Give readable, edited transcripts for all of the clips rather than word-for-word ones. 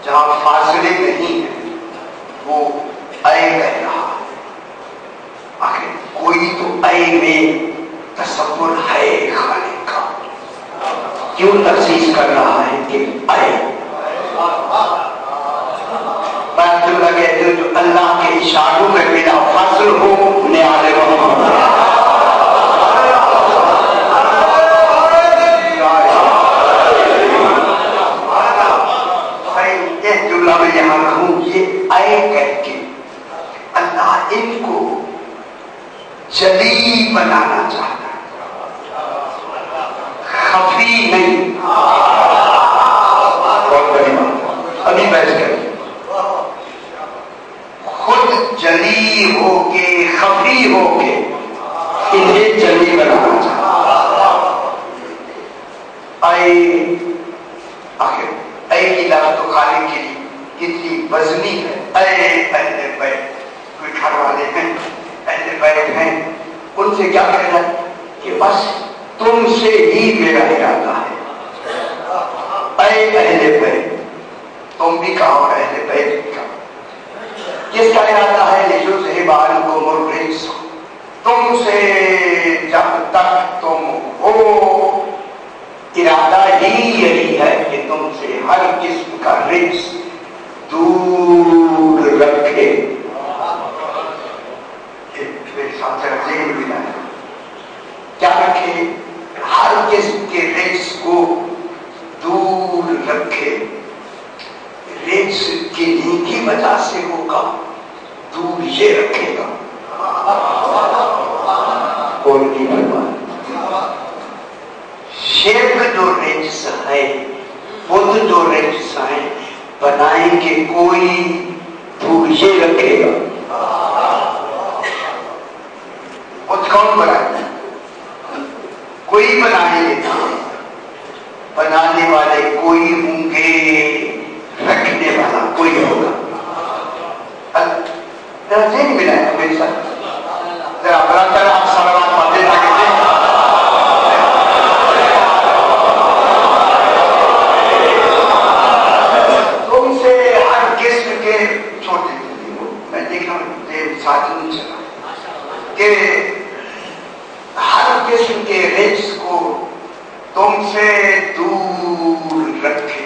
جہاں فاصلے نہیں ہیں وہ اے کہہ رہا ہے. آخر کوئی تو اے میں تصور ہے خالق کا، کیوں تخصیص کر رہا ہے کہ اے بات جو لگے جو اللہ کے اشاروں میں بلا فصل ہو نیال محمد. یہ جملہ میں یہاں کہوں یہ اے کہہ کے اللہ ان کو جلی بنانا چاہتا ہے، خفی نہیں. بہت بڑی بات ابھی بحث کریں. خود جلی ہو کے خفی ہو کے انہیں جلی بنانا چاہتا ہے. آخر اے کی لفظ تو خالق کے لیے کتنی وزنی ہے. اے اہل بیت، کوئی گھر والے ہیں اہل بیت ہیں، ان سے کیا کہنا ہے کہ بس تم سے ہی میرا ارادہ ہے. اے اہل بیت، تم بھی کہو اور اہل بیت بھی کہو. کس کا ارادہ ہے؟ لیجزہب عنکم الرجس، تم سے جب تک تم ہو ارادہ ہی یہی ہے کہ تم سے ہر قسم کا رجس دور رکھے. کیا رکھے؟ ہر قسم کے رجس کو دور رکھے. رجس کنہیں کی وجہ سے ہوگا دور یہ رکھے گا. اور کی فرمان شرک جو رجس ہے، بدھ جو رجس ہیں بنائیں گے کوئی دور یہ رکھے گا. بدھ کون بنائے؟ کوئی بنائیں گے، بنانے والے کوئی ہوں گے، رکھنے والا کوئی ہوگا. ذہن ملا ہے میرے ساتھ ذرا برابر آپ سوالات پڑھتے تھے. تم سے ہر قسم کے چھوٹے میں دیکھا ساتھ نہیں چلا کہ ہر قسم کے رجس کو تم سے دور رکھے.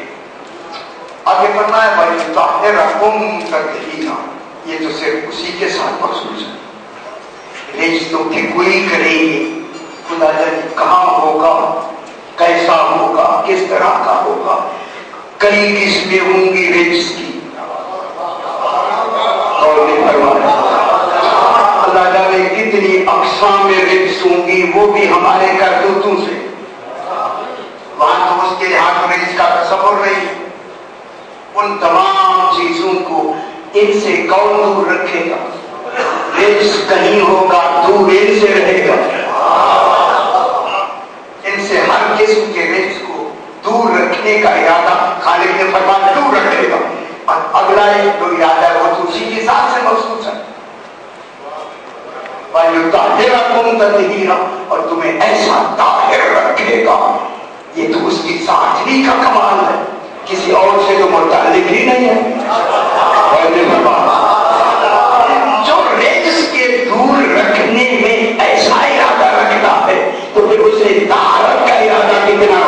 آگے فرمایا بھائی طاہرکم تطہیرا، یہ تو صرف اسی کے ساتھ مخصوص ہے. رجس تو کوئی کریں گے، خدا جانے کہاں ہوگا، کیسا ہوگا، کس طرح کا ہوگا. کئی قسمیں ہوں گی رجس کی. اور اللہ جانے کتنی اقسام میں رجس ہوں گی، وہ بھی ہمارے کرتوتوں سے. وہاں تو اس کے ہاتھ میں رجس کا تصور نہیں. ان تمام چیزوں کو ان سے کون دور رکھے گا؟ رجس کہیں ہوگا دور ان سے رہے گا. ان سے ہر قسم کے رجس کو دور رکھنے کا ارادہ خالق نے فرمایا دور رکھے گا. اور اگلا ایک جو ارادہ ہے وہ تو اسی کے ساتھ سے مخصوص ہے. وَيُطَهِّرَكُمْ تَطْهِيرًا، اور تمہیں ایسا طاہر رکھے گا. یہ تو اس کی ذاتری کا کمال ہے، کسی اور سے تو متعلق ہی نہیں ہے. جو رجس کے دور رکھنے میں ایسا ارادہ رکھتا ہے تو پھر اسے طہارت کا ارادہ کتنا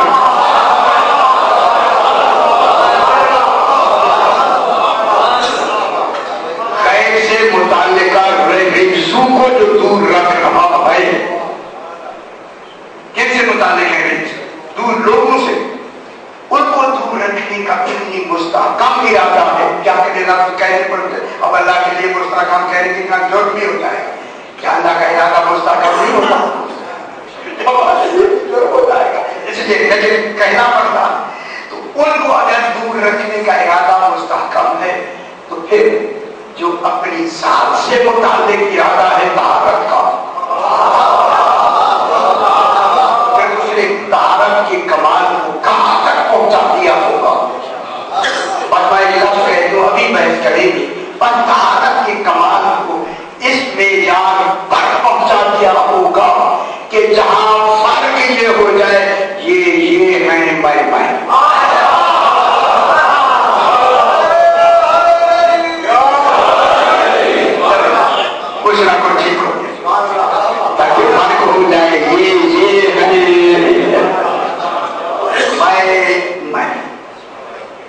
خیر سے متعلقہ رجسوں کو جو دور رکھ رہا ہے. کن سے متعلق ہے رجس؟ دور لوگوں سے. ان کو دور رکھنے کا اتنی مستحکم ارادہ ہے. کیا کہنے پڑتے اب اللہ کے لیے مستحکم کہنے کی اتنا جرم بھی ہو جائے گا. کیا اللہ کا ارادہ مستحکم نہیں ہوتا؟ جرم ہو جائے گا، اس لیے لیکن کہنا پڑتا. تو ان کو اگر دور رکھنے کا ارادہ مستحکم ہے تو پھر جو اپنی ذات سے متعلق ارادہ ہے طہارت کا، پھر اس نے طہارت کے کمال کو کہاں تک پہنچا دیا ہوگا. اور میں یہ لفظ کہہ دوں ابھی بحث کریں گے، پر طہارت کے کمال کو اس معیار پر پہنچا دیا ہوگا کہ جہاں فرق یہ ہو جائے یہ ہیں میں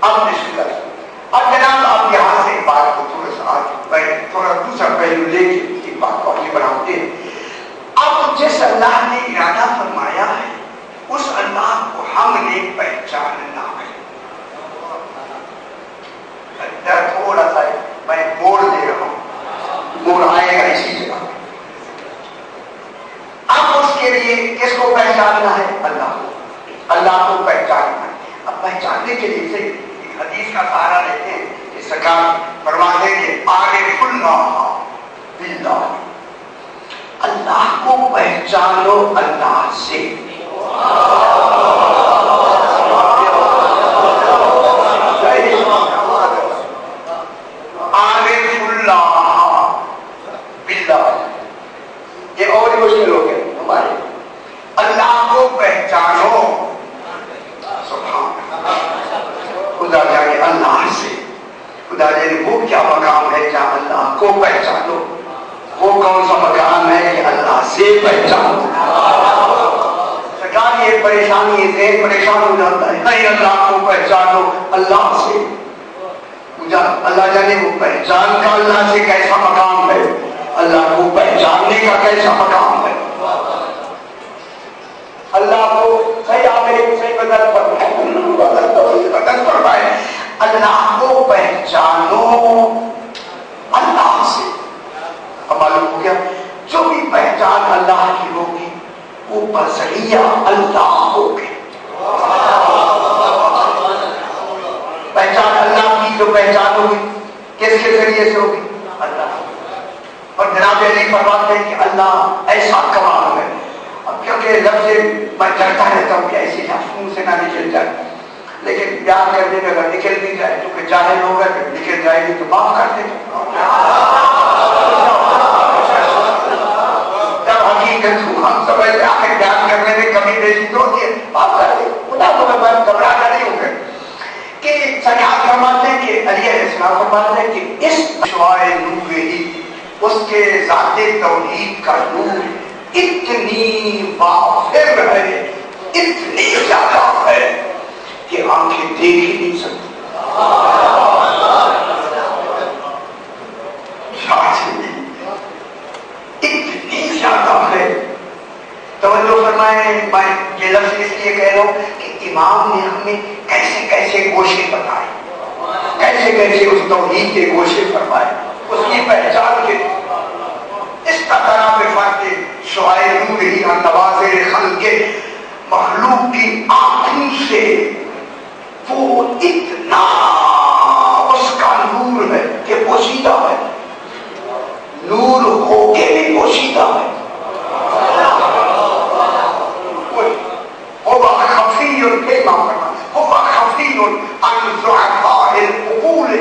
اب بسم اللہ. اور جناب آپ یہاں سے بات کو تھوڑا دوسرا پہلو لے کے بات کو آگے بڑھاتے ہیں. اب جس اللہ نے ارادہ فرمایا ہے اس اللہ کو ہم نے پہچاننا ہے. تھوڑا سا میں موڑ دے رہا ہوں, موڑ آئے گا اسی جگہ. اب اس کے لیے کس کو پہچاننا ہے؟ اللہ کو. اللہ کو پہچاننا ہے. اب پہچاننے کے لیے سے حدیث کا سہارا لیتے ہیں کہ سرکار فرماتے ہیں کہ عارف اللہ باللہ, اللہ کو پہچانو اللہ سے. عارف اللہ باللہ, یہ اور مشکل ہو گیا ہمارے. اللہ کو پہچانو, خدا جانے اللہ سے. خدا جانے وہ کیا مقام ہے جہاں اللہ کو پہچانو. وہ کون سا مقام ہے کہ اللہ سے پہچانو. سرکار یہ پریشانی ہے, ذہن پریشان ہو جاتا ہے. نہیں, اللہ کو پہچانو اللہ سے. اللہ جانے وہ پہچان کا اللہ سے کیسا مقام ہے, اللہ کو پہچاننے کا کیسا مقام ہے. اللہ کو صحیح آپ صحیح بدل فرمائے. اللہ کو پہچانو اللہ سے. اب معلوم ہو گیا جو بھی پہچان اللہ کی ہوگی وہ بذریعہ اللہ ہوگی. پہچان اللہ کی جو پہچان ہوگی کس کے ذریعے سے ہوگی؟ اللہ. اور جناب علی فرماتے ہیں کہ اللہ ایسا کمال ہے. اب کیونکہ لفظ میں ڈرتا رہتا ہوں کہ ایسی لفظ منہ سے نہ نکل جائے, لیکن پیار کرنے میں اگر نکل بھی جائے تو کہ جاہل ہوگا کہ نکل جائے گی تو معاف کر دے. جب حقیقت ہم سمجھ میں آ کے بیان کرنے میں کمی بیشی تو ہوتی ہے, معاف کر دے. خدا تو میں گھبرا کر نہیں ہوں گے کہ سرکار فرماتے ہیں کہ علیہ السلام فرماتے ہیں کہ اس شعائے نور ہی, اس کے ذات توحید کا نور اتنی وافر ہے, اتنی زیادہ ہے کہ آنکھیں دیکھ ہی نہیں سکتی. اتنی زیادہ ہے. توجہ فرمائیں, میں یہ لفظ اس لیے کہہ رہا ہوں کہ امام نے ہمیں کیسے کیسے گوشے بتائے, کیسے کیسے اس توحید کے گوشے فرمائے, اس کی پہچان کے اس طرح میں فرق شعائے نور ہی نوازر خلق کے مخلوق کی آنکھوں سے وہ اتنا اس کا نور ہے کہ پوشیدہ ہے, نور ہو کے بھی پوشیدہ ہے. هو خفي كما فرمان, هو خفي عن ضعفاء العقول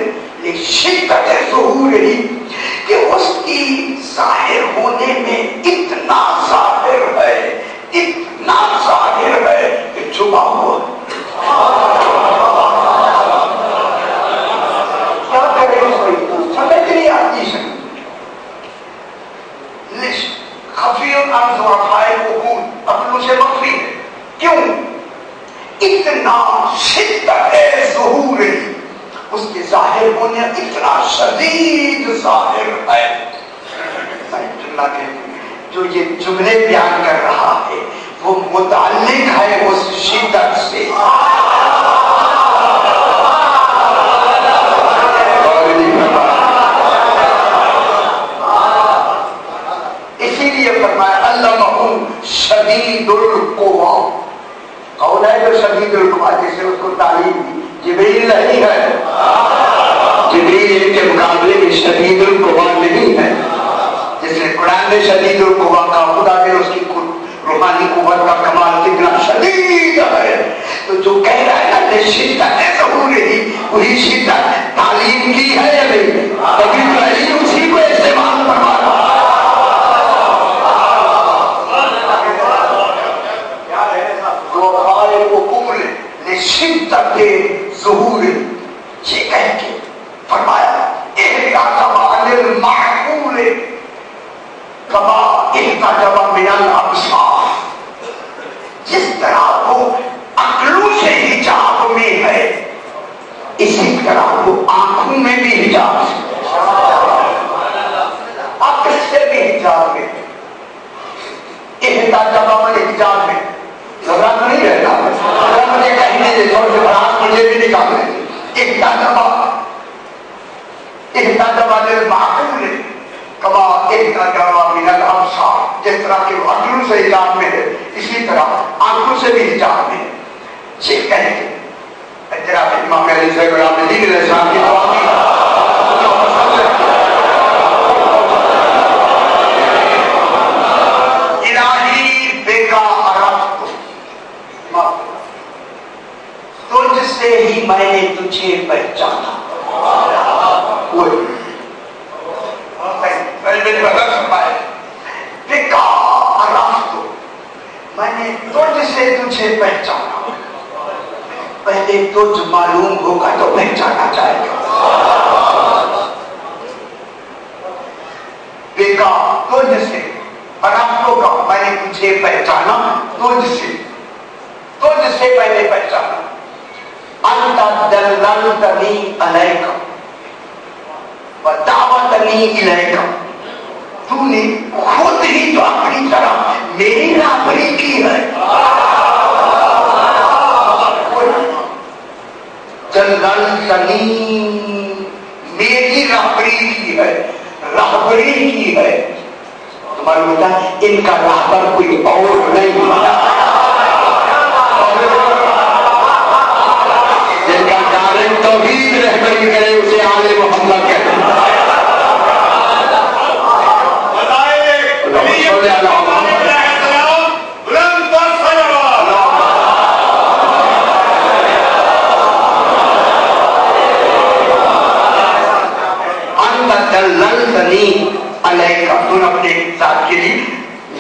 لشدة ظهوره, کہ اس کی ظاہر ہونے میں اتنا ظاہر ہے, اتنا ظاہر ہے کہ چھپا ہوا ہے. کیا کرے سمجھ نہیں آتی ہے. خفی عن ضعفاء العقول عقلوں سے مخفی ہے. کیوں؟ اتنا شدت ظہور ہے, اس کے ظاہر ہونے اتنا شدید ظاہر ہے. جو یہ جملے بیان کر رہا ہے وہ متعلق ہے اس شدت سے. اسی لیے فرمایا علمہ شدید القویٰ. کون ہے جو شدید القویٰ, جسے اس کو تعلیم دی؟ جبریل نہیں ہے. جبریل ان کے مقابلے میں شدید القویٰ نہیں ہے. جس نے قرآن میں شدید القویٰ کا, خدا نے اس کی روحانی قوت کا کمال کتنا شدید ہے. تو جو کہہ رہا ہے نا شدت ہے ظہور ہی, وہی شدت تعلیم کی ہے یا نہیں؟ تبھی تو ایسی اسی کو استعمال فرما رہا. شدت ظہور یہ کہہ کے فرمایا احتجب المعقول کما احتجب من الابصار. جس طرح وہ عقلوں سے حجاب میں ہے طرح وہ آنکھوں میں بھی حجاب ہے، عقل سے بھی حجاب ہے، احتجاب عمل حجاب ہے. رنگ نہیں رہتا، رنگ مجھے کہنے دے تھوڑے سے برات مجھے بھی نکالنے دے. احتجاب للمعقول کما احتجاب من الابصار، جس طرح کہ وہ عقلوں سے حجاب میں ہے اسی طرح آنکھوں سے بھی حجاب میں ہے. یہ کہہ کے جناب امام علی صاحب غلام الدین علیہ السلام کی دعا کی الہی بیکا عرفت، تجھ سے ہی میں نے تجھے پہچانا. بیکا عرفت، میں نے تجھ سے تجھے پہچانا. پہلے تجھ معلوم ہوگا تو پہچانا چاہے گا. بیکا تجھ سے، عرفتوں کا میں نے تجھے پہچانا تجھ سے، تجھ سے پہلے پہچانا. انت دللتنی علیک ودعوتنی الیک، تو نے خود ہی تو اپنی طرح میری راہبری کی ہے. دللتنی، میری راہبری کی ہے، راہبری کی ہے. تمہارا ہوتا ہے ان کا راہبر کوئی اور نہیں ہوتا، جن کا دارن توحید رہبری کرے اسے آل محمد کہتے ہیں. دللتنی علیک، تو نے اپنے ذات کے لیے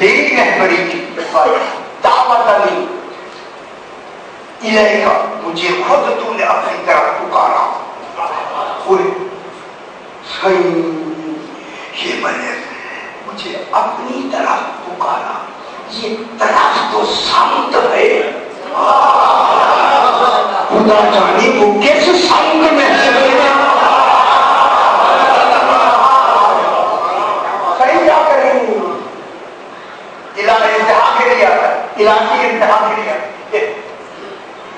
میری رہبری کی. دعوتنی الیک، مجھے خود تو نے اپنی طرف پکارا. یہ میں نے مجھے اپنی طرف پکارا. یہ طرف تو سمت ہے، خدا جانے وہ کس سمت میں ہے. علاقی انتہا کے لیے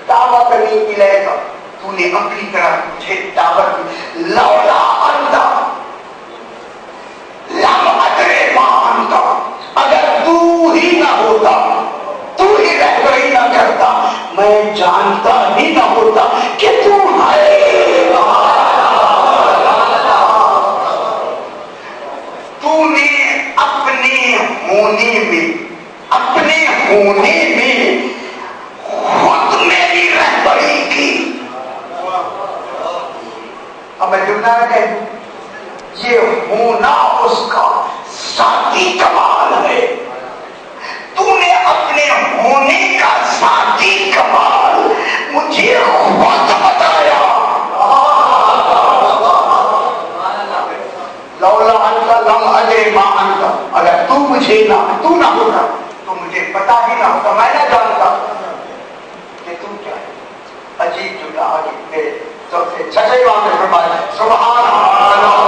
دعوتنی الیک، تو نے اپنی طرف مجھے دعوت دی. لولا انت لم ادری ما انت، اگر تو ہی نہ ہوتا، تو ہی رہبری نہ کرتا، میں جانتا ہی نہ ہوتا کہ تو ہے. تو نے اپنے ہونے میں، اپنے ہونے میں خود میری رہبری کی. اب میں جملہ کہہ دوں، یہ ہونا اس کا ذاتی کمال ہے. تو نے اپنے ہونے کا ذاتی کمال مجھے خود بتایا. لولا انت لم ادری ما انت، اگر تو مجھے نہ، تو نہ ہوتا تو مجھے پتا ہی نہ ہوتا، میں نہ جانتا کہ تم کیا ہے. عجیب جملہ آگے میرے سب سے چھٹے وہاں میں فرمایا سبحان اللہ.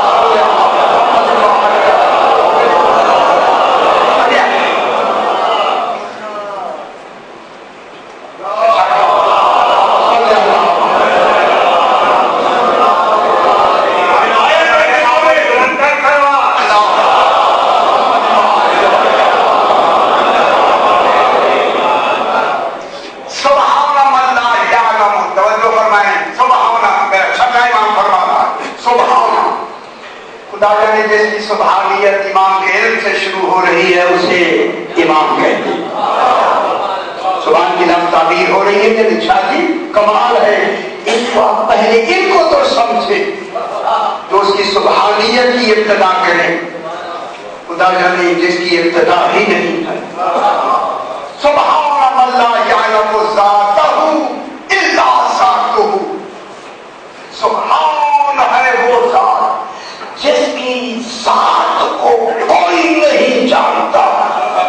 جس کی سبحانیت امام کے علم سے شروع ہو رہی ہے اسے امام کہتے ہیں. سبحان کی لفظ تعبیر ہو رہی ہے کہ شاہ جی کمال ہے. ان کو آپ پہلے ان کو تو سمجھے جو اس کی سبحانیت کی ابتدا کریں. خدا جانے جس کی ابتدا ہی نہیں ہے. سبحان من لا یعلم ذاتہ الا ذاتہ، سبحان ہے وہ ذات جس کی ذات کو کوئی نہیں جانتا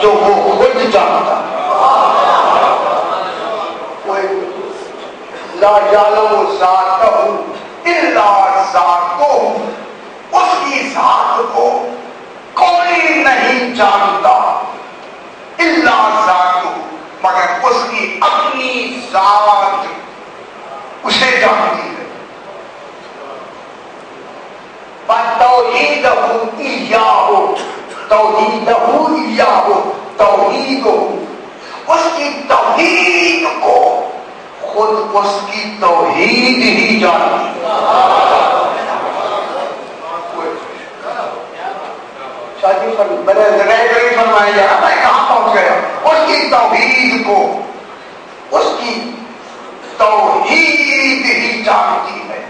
جو وہ خود جانتا. لا یعلم ذاتہ ذاتہ، اس کی ذات کو کوئی نہیں جانتا الا ذاتہ، مگر اس کی اپنی ذات اسے جانتی ہے۔ توحیدہ ایاہ، توحیدہ ایاہ، توحید اس کی توحید کو خود اس کی توحید ہی جانتی ہے۔ شادی فرمایا جا رہا میں کہاں پہنچ گیا؟ اس کی توحید کو اس کی توحید ہی جانتی ہے،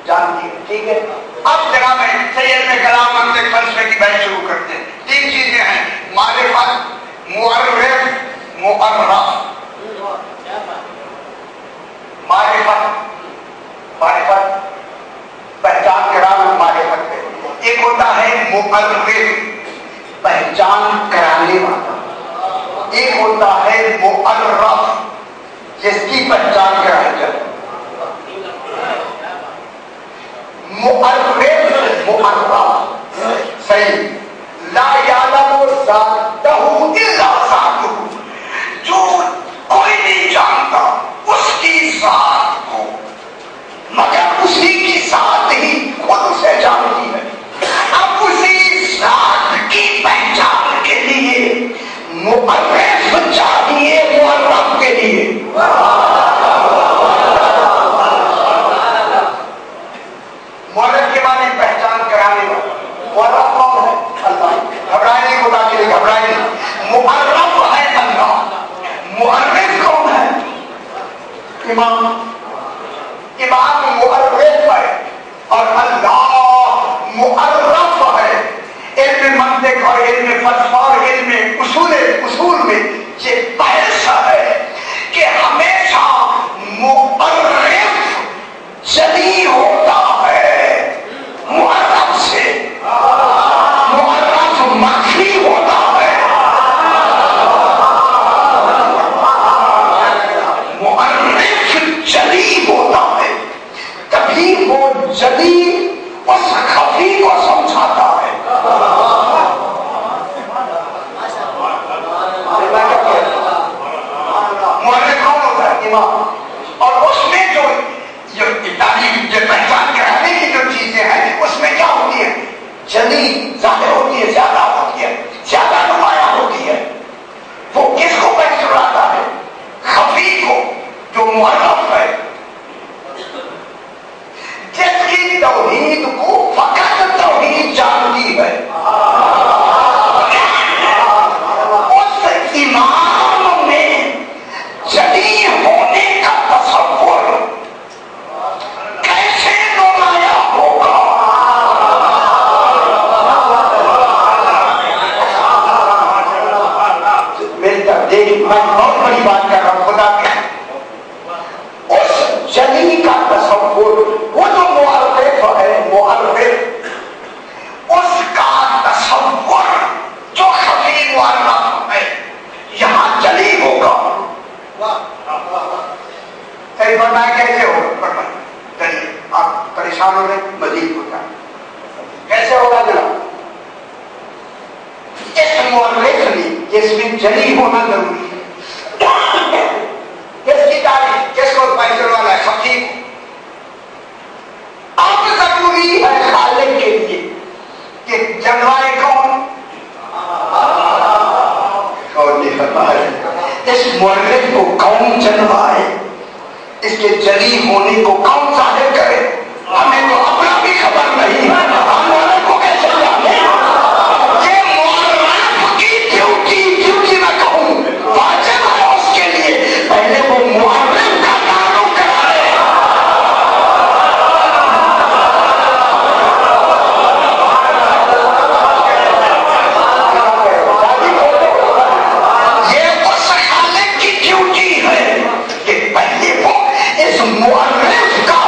جانتی ہے، ٹھیک ہے۔ اب جناب میں سید میں کلام ہم سے فلسفے کی بحث شروع کرتے ہیں۔ تین چیزیں ہیں، معرفت، معرف، معرف۔ معرفت پہچان کے نام معرفت ہے۔ ایک ہوتا ہے معرف، پہچان کرانے والا، ایک ہوتا ہے معرف، جس کی پہچان کرائی جائے۔ معرف، معرف، صحیح، لا یعلم ذاتہ الا ذاتہ، جو کوئی نہیں جانتا اس کی ذات کو مگر اسی کی ذات ہی خود سے جانتی ہے۔ اب اسی ذات کی پہچان کے لیے معرف چاہیے معرف کے لیے۔ معرف کے معنی پہچان کرانے والا، معرف کون ہے؟ اللہ۔ گھبرائے نہیں، خدا کے لیے گھبرائے نہیں، معرف ہے اللہ۔ معرف کون ہے؟ امام، امام معرف ہے اور اللہ معرف ہے۔ علم منطق اور علم فلسفہ اور علم اصول میں یہ بحث ہے کہ ہمیشہ معرف جلی ہوتا ہے معرف سے، معرف مخفی ہوتا ہے۔ معرف جلی ہوتا ہے، تبھی وہ جلی اس خفی کو سمجھاتا ہے۔ معرف کون ہوتا ہے؟ امام۔ اور اس میں جو تعلیم جو پہچان کرانے کی جو چیزیں ہیں اس میں کیا ہوتی ہے؟ جلی ظاہر ہوتی ہے، زیادہ ہوتی ہے، زیادہ نمایاں ہوتی ہے۔ وہ کس کو پہچاتا ہے؟ خفی کو، جو معرف ہے، جس کی توحید کو فقط توحید جانتی ہے۔ اس امام میں جلی ہونے کا تصور کیسے نمایاں ہوگا؟ دیکھ، میں بہت بڑی بات کر رہا ہوں، خدا کیا اس جلی کا تصور، وہ جو معرف ہے، معرف اس کا تصور جو خفی معرف ہے یہاں جلی ہوگا۔ صحیح فرمایا، کیسے ہوگا؟ فرمایا چلیے، آپ پریشان ہو رہے، مزید ہوتا ہے کیسے ہوگا جناب؟ اس معرف میں جس میں جلی ہونا ضروری ہے، کس کی تعریف، کس کو پہچان والا ہے؟ خفی کو۔ اب ضروری ہے خالق کے لیے کہ جلوائے کون؟ کون نہیں فرمایا اس معرف کو کون جلوائے، اس کے جلی ہونے کو کون ظاہر کرے؟ ہمیں تو اپنا بھی خبر نہیں، ہم معرف کو کیسے جانے؟ یہ معرف کی ڈیوٹی میں کہوں واجب ہے اس کے لیے پہلے وہ معرف کا تعلق کرائے۔ یہ اس خالق کی ڈیوٹی ہے کہ پہلے وہ اس معرف کا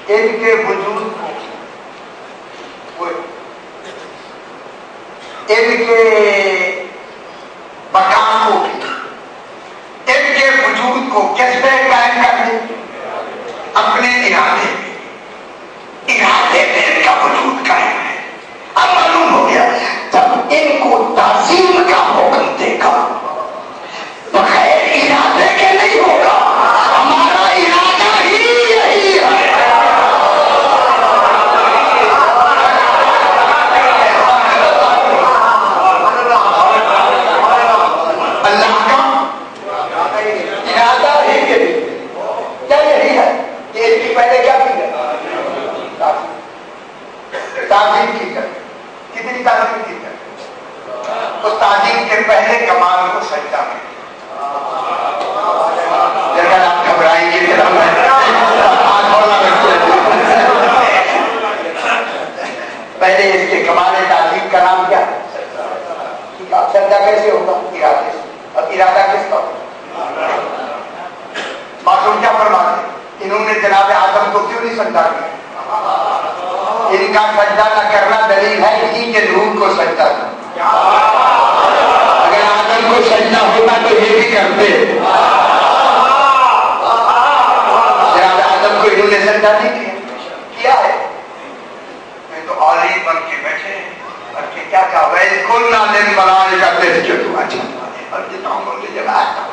ان کے وجود کو، ان کے بقا کو، ان کے وجود کو کس پہ قائم کر دیں؟ اپنے ارادے پہ، ارادے پہ ان کا وجود قائم ہے۔ اب معلوم ہو گیا جب ان کو تعظیم کا حکم دے گا بغیر ارادے کے نہیں ہوگا، ہمارا ارادہ ہی یہی ہے۔ اللہ کا ارادہ ہی یہی کیا یہی ہے کہ اس کی پہلے کیا کی ہے؟ تعظیم کی جائے۔ کتنی تعظیم کی جائے؟ اس تعظیم کے پہلے کمال کو سجدہ کریں۔ جیسا آپ گھبرائیں گے پھر ہم پہلے اس کے کمال تعظیم کا نام کیا؟ اب سجدہ کیسے ہوگا؟ ارادے سے۔ اب ارادہ کس کا ہوگا؟ معصوم کیا فرماتے ہیں؟ انہوں نے جناب آدم کو کیوں نہیں سجدہ کیا؟ ان کا سجدہ نہ کرنا دلیل ہے انہی کے نور کو سجدہ کرنا۔ اگر آدم کو سجدہ ہوتا تو یہ بھی کرتے۔ جناب آدم کو انہوں نے سجدہ نہیں کیا ہے، میں تو عالم بن کے بیٹھے اور کیا کہا ویل کل نہ دن بنانے کرتے تھے جو تم اچھا اور جتاؤں گے جب آتا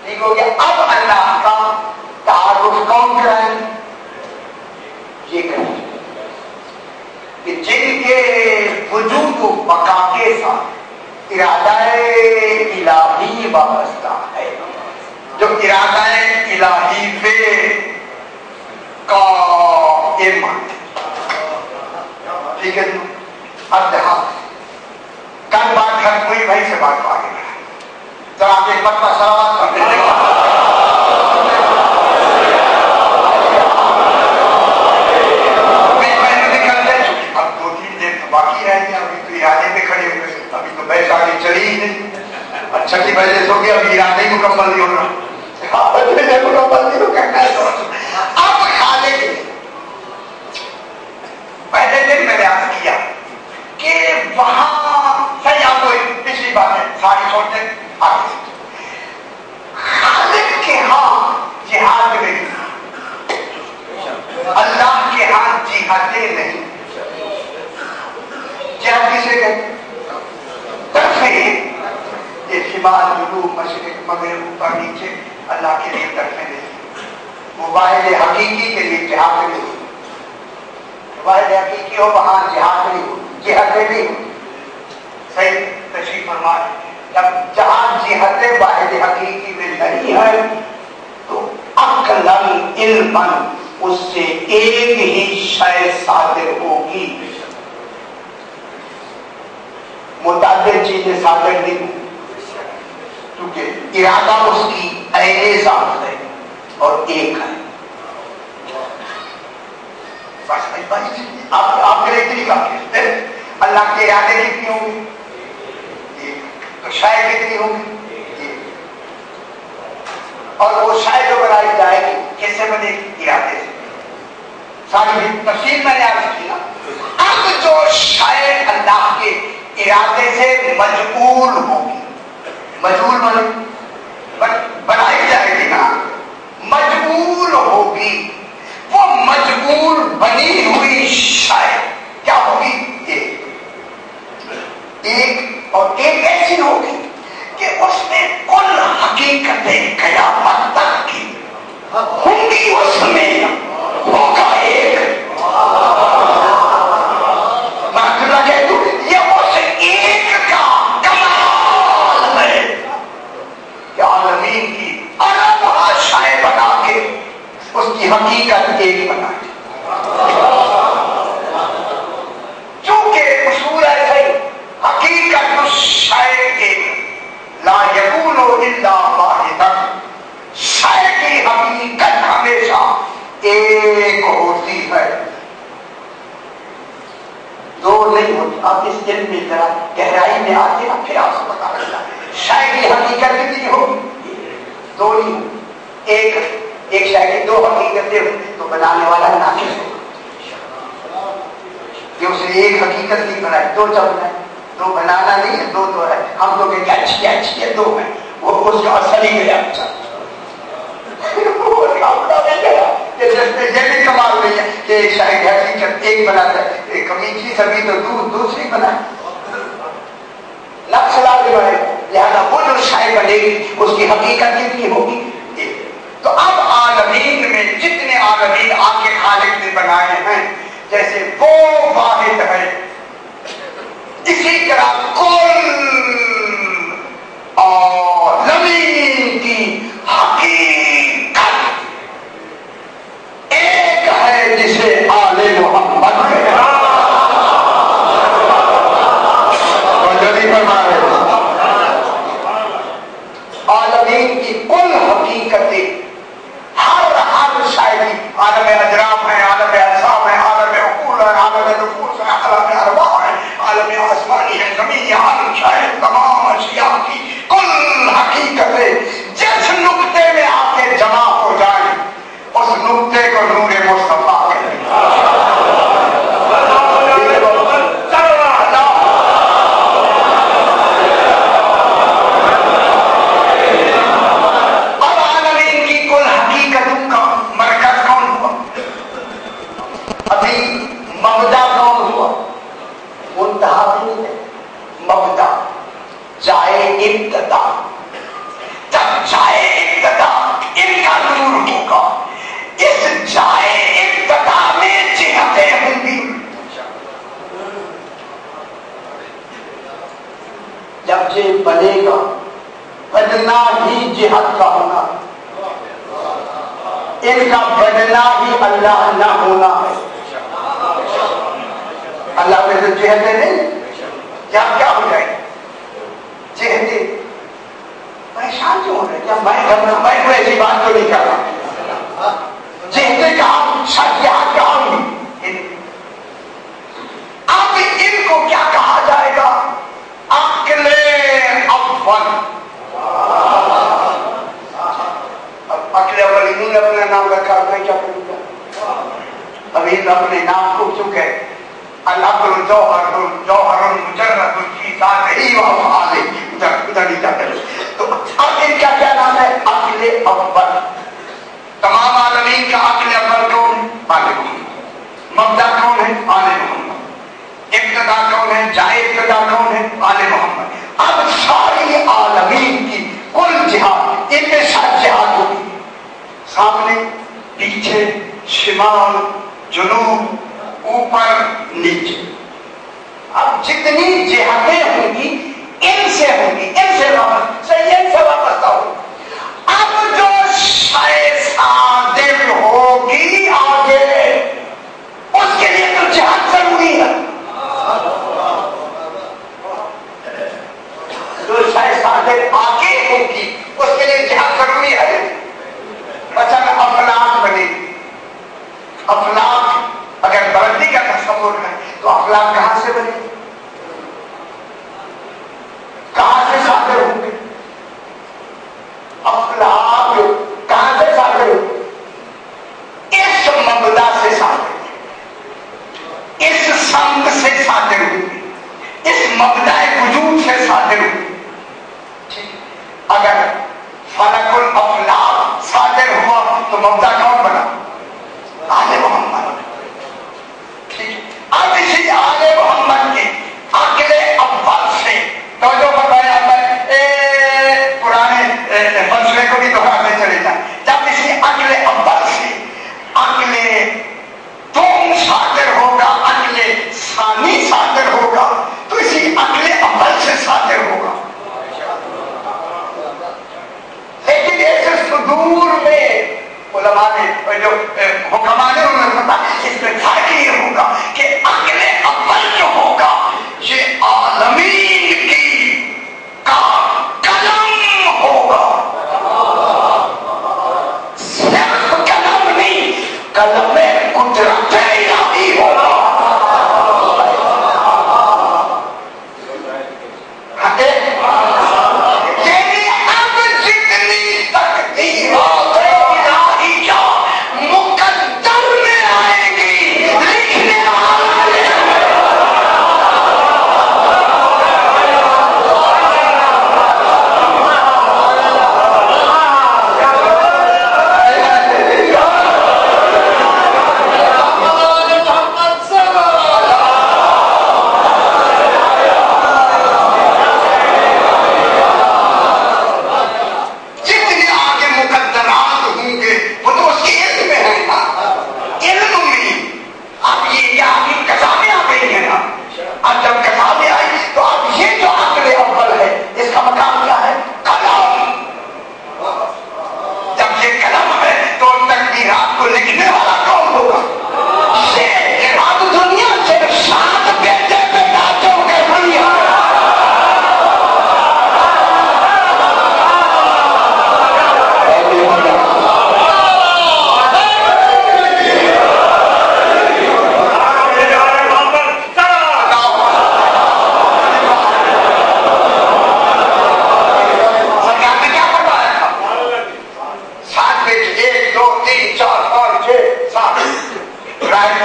ٹھیک ہو گیا۔ اب اللہ کا تعارف کون کرائے؟ یہ کریں کہ جن کے وجود و بقا کے ساتھ ارادہ الہی وابستہ ہے، جو ارادہ الہی پہ قائم ہے۔ ٹھیک ہے جی، اب دیکھا کل بات ختم ہوئی، وہیں سے بات کو آگے بڑھا۔ ذرا آپ ایک مرتبہ سلامات کرتے ہیں۔ باقی رہ گیا، ابھی تو ارادے پہ کھڑے ہوئے، ابھی تو بحث آگے چلی ہی نہیں۔ اچھا کی بحث ہو گیا، ابھی ارادہ ہی مکمل نہیں ہونا، مکمل نہیں ہو کرنا ہے۔ اب خالق پہلے دن میں نے عرض کیا کہ وہاں صحیح آپ کو پچھلی بات ہے ساری چھوڑتے آگے خالق کے ہاں جہاد نہیں، اللہ کے ہاں جہادیں نہیں۔ جہاد کسے کہتے؟ ترفیں، یہ شمال جنوب مشرق مغرب اوپر نیچے اللہ کے لیے ترفیں نہیں، واحد حقیقی کے لیے جہاد نہیں ہوتی۔ واحد حقیقی ہو وہاں جہاد نہیں ہوتی، جہادیں نہیں ہوتی۔ صحیح تشریف فرمائے، جب جہاں جہادیں واحد حقیقی میں نہیں ہے تو عقلاً علماً اس سے ایک ہی شے صادر ہوگی، متعدد چیزیں صادر نہیں ہوں، کیونکہ ارادہ اس کی عین ذات ہے اور ایک ہے۔ بس آپ کے لیے اتنی کافی ہے۔ اللہ کے ارادے کتنی ہوں گی؟ ایک۔ تو شے کتنی ہوں گی؟ ایک۔ اور وہ شے جو بنائی جائے گی کس سے بنے گی؟ ارادے سے۔ ساری تفصیل میں نے عرض کیا۔ اب جو شے اللہ کے ارادے سے مجبور ہوگی، مجبور بنائی جائے گی نا، مجبور ہوگی، وہ مجبور بنی ہوئی شے کیا ہوگی؟ ایک اور ایک ایسی ہوگی کہ اس میں کل حقیقتیں قیامت تک کی ہوں گی، اس میں ہوگا ایک۔ اس کی حقیقت ایک بنا، چونکہ اصول ایسے حقیقت شے کے لا یکون الا واحدا، شے کی حقیقت ہمیشہ ایک ہوتی ہے، دو نہیں ہوتی۔ آپ اس علم میں ذرا گہرائی میں آتے ہیں پھر آپ کو پتا لگتا ہے شے کی حقیقت کتنی ہوگی؟ دو نہیں ہوگی، ایک شے کی دو حقیقتیں ہوتی تو تو بنانے والا ناقص ہوگا کہ اس نے ایک حقیقت نہیں بنائی، دو جب بنائے، دو بنانا نہیں ہے، دو تو ہے، ہم تو کہتے ہیں اچھی ہے، دو ہے، وہ اس کا اصل ہی گیا یہ بھی کمال نہیں ہے کہ ایک شاید حقیقت ایک بناتا ہے، کبھی چیز ابھی تو دوسری بنائے، نفس لازم ہے، لہذا وہ جو شاید بنے گی اس کی حقیقت کتنی ہوگی؟ تو اب عالمین میں جتنے عالمین آپ کے خالق نے بنائے ہیں، جیسے وہ واحد ہے، اسی طرح کل عالمین کی حقیقت ایک ہے جسے آل محمد عالمین کی کل حقیقت ہر شاعری، عالم اجرام ہے، عالم اجسام ہے، عالم عقول ہے، عالم نفوس ہے، عالم ارواح ہے، عالم آسمانی ہے، زمین، عالم شاید تمام اشیاء کی کل حقیقتیں جس نقطے میں آ کے جمع ہو جائیں اس نقطے کو نور مصطفیٰ کہتے ہیں۔ مبدا کون ہوا؟ منتہا بھی نہیں ہے، مبدا جائے ابتدا، جب جائے ابتدا ان کا نور ہوگا، اس جائے ابتدا میں جہتیں ہوں گی، جب یہ بنے گا بدنا ہی جہت کا ہونا، ان کا بدنا ہی اللہ نہ ہونا ہے۔ اللہ میں سے جہتیں نہیں، کیا ہو جائے جہتیں؟ پریشان کیوں ہو رہے؟ کیا میں کوئی ایسی بات تو نہیں کر رہا؟ جہتیں کہاں، شجاعت کہاں ہوئی؟ اب ان کو کیا کہا جائے گا؟ عقل اول۔ عقل اول انہوں نے اپنا نام رکھا، میں کیا کروں گا؟ ابھی اپنے نام کو چکے العقل جوہر مجرد فی ذاتہ و افعالہ، ادھر نہیں جاتے۔ تو اب ان کا کیا نام ہے؟ عقل اول۔ تمام عالمین کا عقل اول کون ہے؟ آل محمد۔ مبدا کون ہے؟ آل محمد۔ ابتدا کون ہے؟ جائے ابتدا کون ہے؟ آل محمد۔ اب ساری عالمین کی کل جہاد، ان میں 7 جہاد ہوگی، سامنے، پیچھے، شمال، جنوب، اوپر، نیچے۔ اب جتنی جہتیں ہوں گی ان سے ہوں گی، ان سے وابستہ ہو۔ اب جو شے صادر ہوگی آگے اس کے لیے تو جہت ضروری ہے، جو شے صادر آگے ہوگی اس کے لیے جہت ضروری ہے۔ مثلا افلاک بنے، افلاک اگر بلندی کا تصور ہے تو افلاک کہاں سے بنے، کہاں سے صادر ہوں گے؟ افلاک کہاں سے صادر ہوں گے؟ اس مبدا سے صادر، اس سمت سے صادر ہوں گے، اس مبدا وجود سے صادر ہوں گے۔ اگر فلک الافلاک صادر ہوا تو مبدا کون بنا؟ آل محمد۔ اب اسی آل محمد کے عقل اول سے توجہ فرمایا، پرانے فلسفے کو بھی دہراتے چلے جائیں، جب اسی عقل اول سے عقل دوم صادر ہوگا، عقل ثانی صادر ہوگا، تو اسی عقل اول سے صادر ہوگا۔ لیکن ایسے صدور میں علماء نے، جو حکماء نے، انہوں نے پتا اس میں فرق یہ ہوگا کہ عقل اول جو ہوگا یہ عالمین کی کا قلم ہوگا، صرف قلم نہیں، قلم قدرت الہی ہوگا۔ مقدر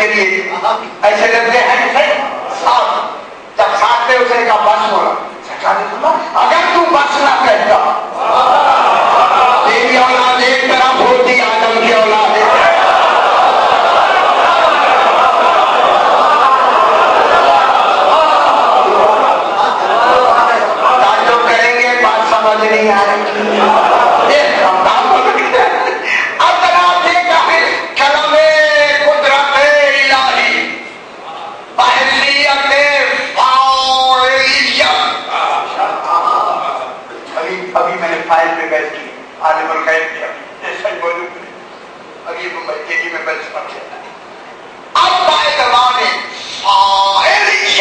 کے لیے ایسے لگتے ہیں ساتھ. جب ساتھ میں اسے کہا بس بولا, سرکار نے فرمایا اگر تو بس نہ کہتا تیری اولاد ایک طرف ہوتی آدم کی اولاد ایک طرف. تعجب کریں گے بات سمجھ نہیں آئے گی. ابھی میں نے فائل پہ بیٹھ کی عالم الغیب کیا ایسا ہی بولوں ابھی دلی میں بیٹھ پکے. اب بائے زبانے فاعلیت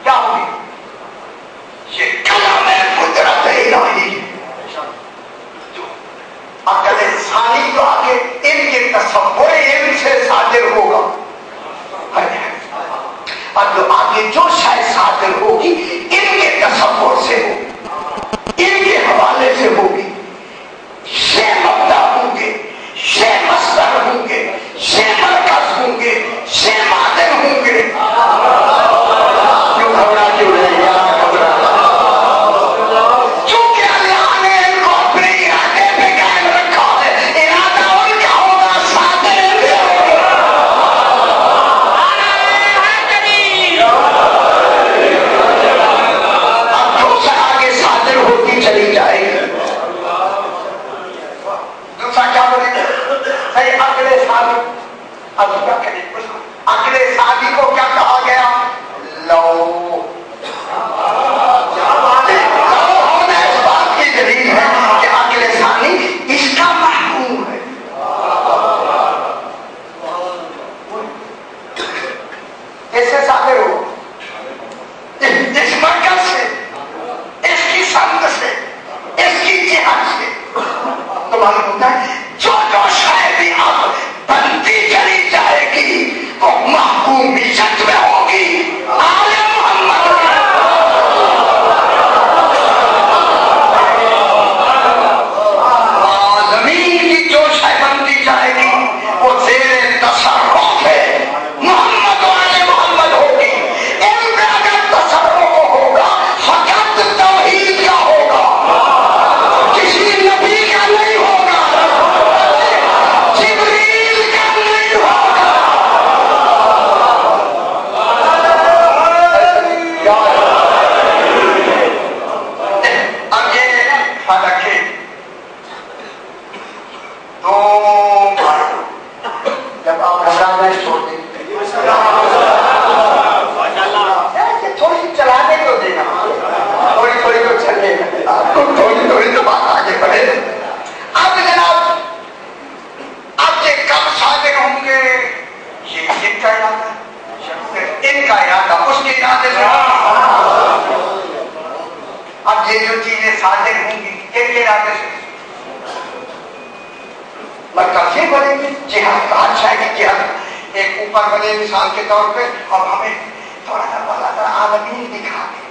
کیا ہوگی؟ یہ کلام قدرت الہی. عقل انسانی تو آگے ان کے تصور علم سے صادر ہوگا, اور جو آگے جو شاید صادر ہوگی ان کے تصور سے ہوگی, ان کے حوالے سے ہوگی. شے مبدا ہوں گے, شے مصدر ہوں گے, شے مرکز ہوں گے, شے معدن ہوں گے. کیوں گھبرا کیوں رہے یار گھبرا؟ چونکہ اللہ نے ان کو اپنے ارادے پہ قائم رکھا ہے. ارادہ ان کا ہوگا, صادر ان سے ہوگا. اب جو سر آگے صادر ہوتی چلی جائے گی. دوسرا کیا بولے گا صحیح اگلے سادی. اب کیا کریں اس کو اگلے سادی کو کیا کہا گیا؟ لو. ہونا اس بات کی دلیل ہے کہ اگلے سادی اس کا محکوم ہے. کیسے صادر ہو؟ اس مرکز سے, اس کی سمت سے, اس کی جہت سے. تو معلوم ہوتا ہے جو جو شاید اب بنتی چلی جائے گی وہ محکومیت میں ہوگی. آل محمد زمین کی جو شاید بنتی جائے گی وہ زیر تصرف ہے محمد و آل محمد ہوگی. ان میں اگر تصرف ہوگا فقط توحید کا ہوگا, کسی نبی کا نہیں ہوگا, جبریل کا نہیں ہوگا. اب یہ فلک ہے تو جب آپ گھبرانا چھوڑ دیں تھوڑی سی چلانے کو دینا, تھوڑی تھوڑی تو چلے گا, آپ کو تھوڑی تھوڑی تو بات آگے بڑھے. اب جناب اب یہ کب صادر ہوں گے؟ یہ ان کا ارادہ, ان کا ارادہ اس کے ارادے سے. اب یہ جو چیزیں صادر ہوں گی ان کے ارادے سے مرکز سے بنے گی. جہاد کہا جائے گی جہاد ایک اوپر بنے مثال کے طور پہ. اب ہمیں تھوڑا سا بڑا سا عالمین دکھا دے,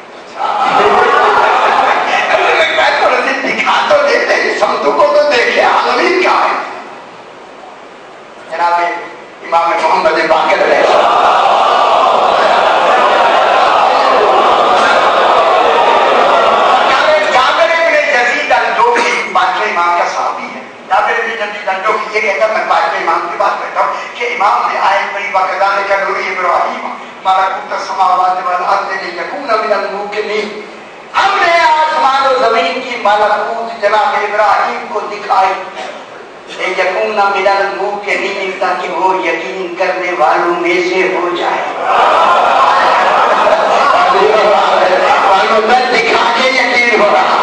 تھوڑا سا دکھا تو دیتے ہیں, سمتوں کو تو دیکھے عالمین کیا ہے. جناب امام محمد باقر علیہ السلام جابر ابن یزید الجوفی بادشاہ امام کا صحابی ہے. جابر ابن یزید الجوفی یہ کہتا ہے میں بادشاہ امام کی بات کرتا ہوں کہ امام نے آیت پڑھی وَكَذَلِكَ نُرِي إِبْرَاهِيمَ مَلَكُوتَ السَّمَاوَاتِ وَالْأَرْضِ لِيَكُونَ مِنَ الْمُوقِنِينَ. ہم نے آسمان و زمین کی ملکوت جناب ابراہیم کو دکھائی یقون من الموقنین تاکہ وہ یقین کرنے والوں میں سے ہو جائے. دکھا کے یقین ہو رہا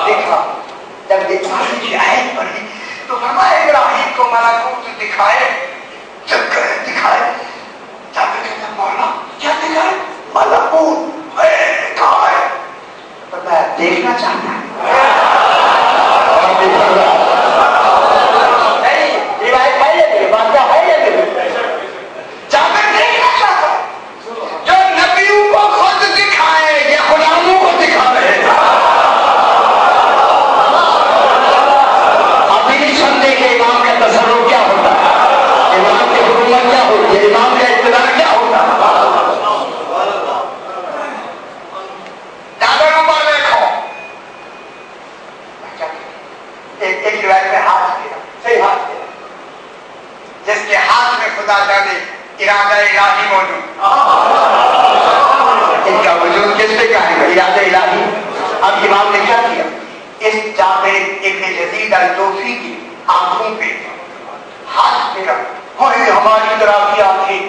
دیکھا. جب آیت پڑھی تو فرمایا ابراہیم کو ملکوت دکھائے. جب دکھائے جب کہتا مولا کیا دکھائے؟ ملکوت کہاں ہے؟ میں دیکھنا چاہتا ہوں. تصرف ارادہ الہی موجود. ان کا وجود کس پہ قائم ہے؟ ارادہ الہی. اب امام نے کیا کیا؟ اس جابر ابن یزید الجوفی کی آنکھوں پہ ہاتھ پہ رکھ. ہماری طرح کی آنکھیں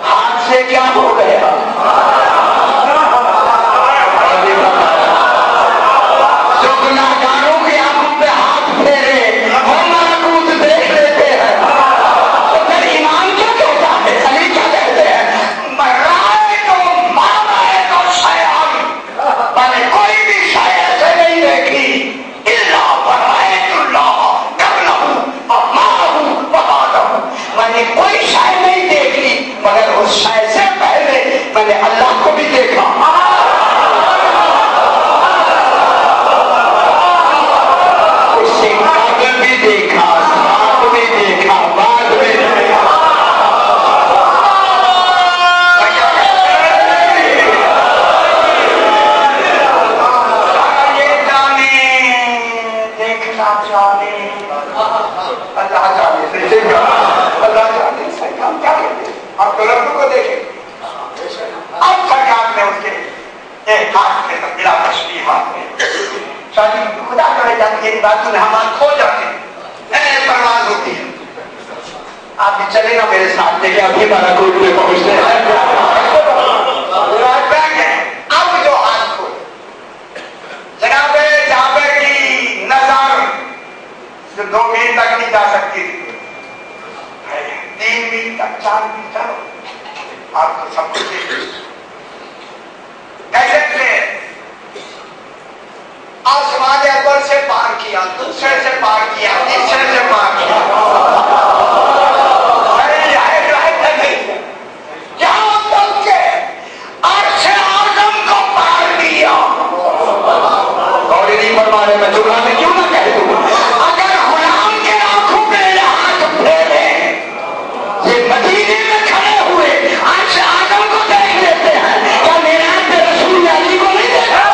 ہاتھ سے کیا ہو گیا؟ جو گناہگاروں کی آنکھوں پہ ہاتھ پھیرے وہ ملکوت دیکھ لیتے ہیں. تو پھر ایمان کیا کہتا ہے؟ علی کیا کہتے ہیں؟ مرائے تو مارائے تو شیعان، میں نے کوئی بھی شے ایسے نہیں دیکھی الا برائت اللہ قبلہ اور معہ وبعدہ. میں نے کوئی شے نہیں دیکھی مگر اس شے سے پہلے میں نے اللہ کو بھی دیکھا. اس سے قبل بھی دیکھا، ساتھ بھی دیکھا، بعد میں دیکھا. یہ جانے دیکھنا جانے اللہ جانے سے دیکھا، اللہ جانے سے ہم کیا کہتے ہیں؟ آپ غلطوں کو دیکھیں. اب سرکار نے اس کے ایک ہاتھ میں بلا تشبیہات میں خدا کرے جاتی ہے بات میں ہمارا کھو جاتے ہیں. پرواز ہوتی ہے. آپ بھی چلے گا میرے ساتھ دیکھیں ابھی ہمارا کوٹ میں پہنچتے ہیں. اب جو ہاتھ کو جناب جابر کی نظر جو 2 میل تک نہیں جا سکتی 3 میل تک 4 میل تک آپ کو سب کچھ کیسے تھے؟ آسمان اول سے پار کیا، دوسرے سے پار کیا، تیسرے سے پار کیا. یہاں تک کہ عرش اعظم کو پار کیا. اور نہیں فرما رہے میں جملہ میں کیوں نہ کہہ دوں. اگر غلام کے آنکھوں پہ ہاتھ پھیرے یہ مدینے میں کھڑے ہوئے عرش اعظم کو دیکھ لیتے ہیں، کیا میرے ہاتھ پہ رسول علی کو نہیں دیکھا؟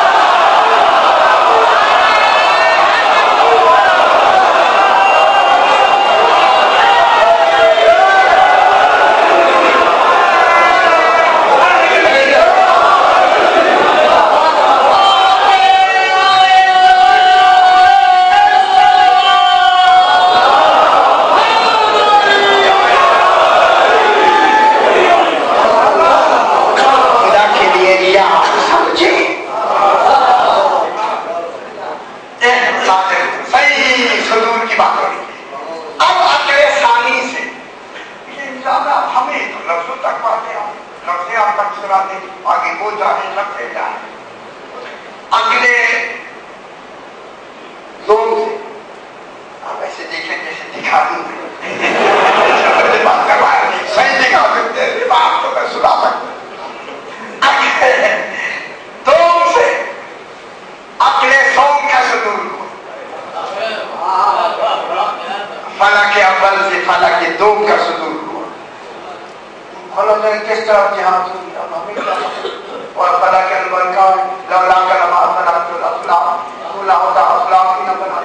آگے وہ جانے لگتے جائیں اگلے زون سے. آپ ایسے دیکھیں جیسے دکھا دوں بات کروایا صحیح دکھا سکتے ہیں بات تو میں سنا سکتا. اگلے زون سے اگلے زون کا صدور کو فلک اول سے فلک دوم کا صدور کو کس طرح جہاں اور فلک انور کا لولا کرما فلک الافلاق اولا ہوتا افلاق ہی نہ بنا.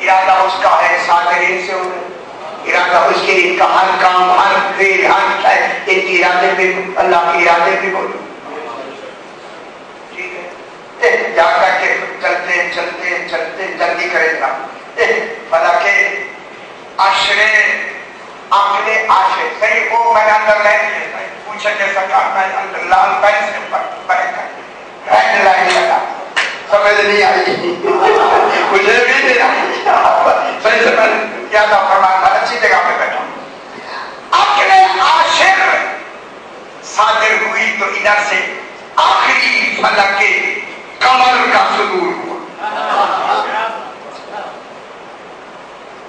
ارادہ اس کا ہے صادرین سے انہیں ارادہ اس کے ان کا ہر کام ہر فعل ہر ان کی ارادے پہ اللہ کے ارادے پہ بولو. ٹھیک ہے جا کر کے چلتے چلتے چلتے جلدی کرے گا. فلک عشرے اپنے آشے صحیح وہ میں نے اندر لائن پوچھا جیسا کہا میں اندر لال پین سے بیٹھ کر رائن لائن لگا سمجھ نہیں آئی مجھے بھی نہیں آئی صحیح سے میں کیا تھا فرمایا تھا اچھی جگہ پہ بیٹھا. اپنے عاشر صادر ہوئی تو ادھر سے آخری فلک کے کمر کا صدور ہوا.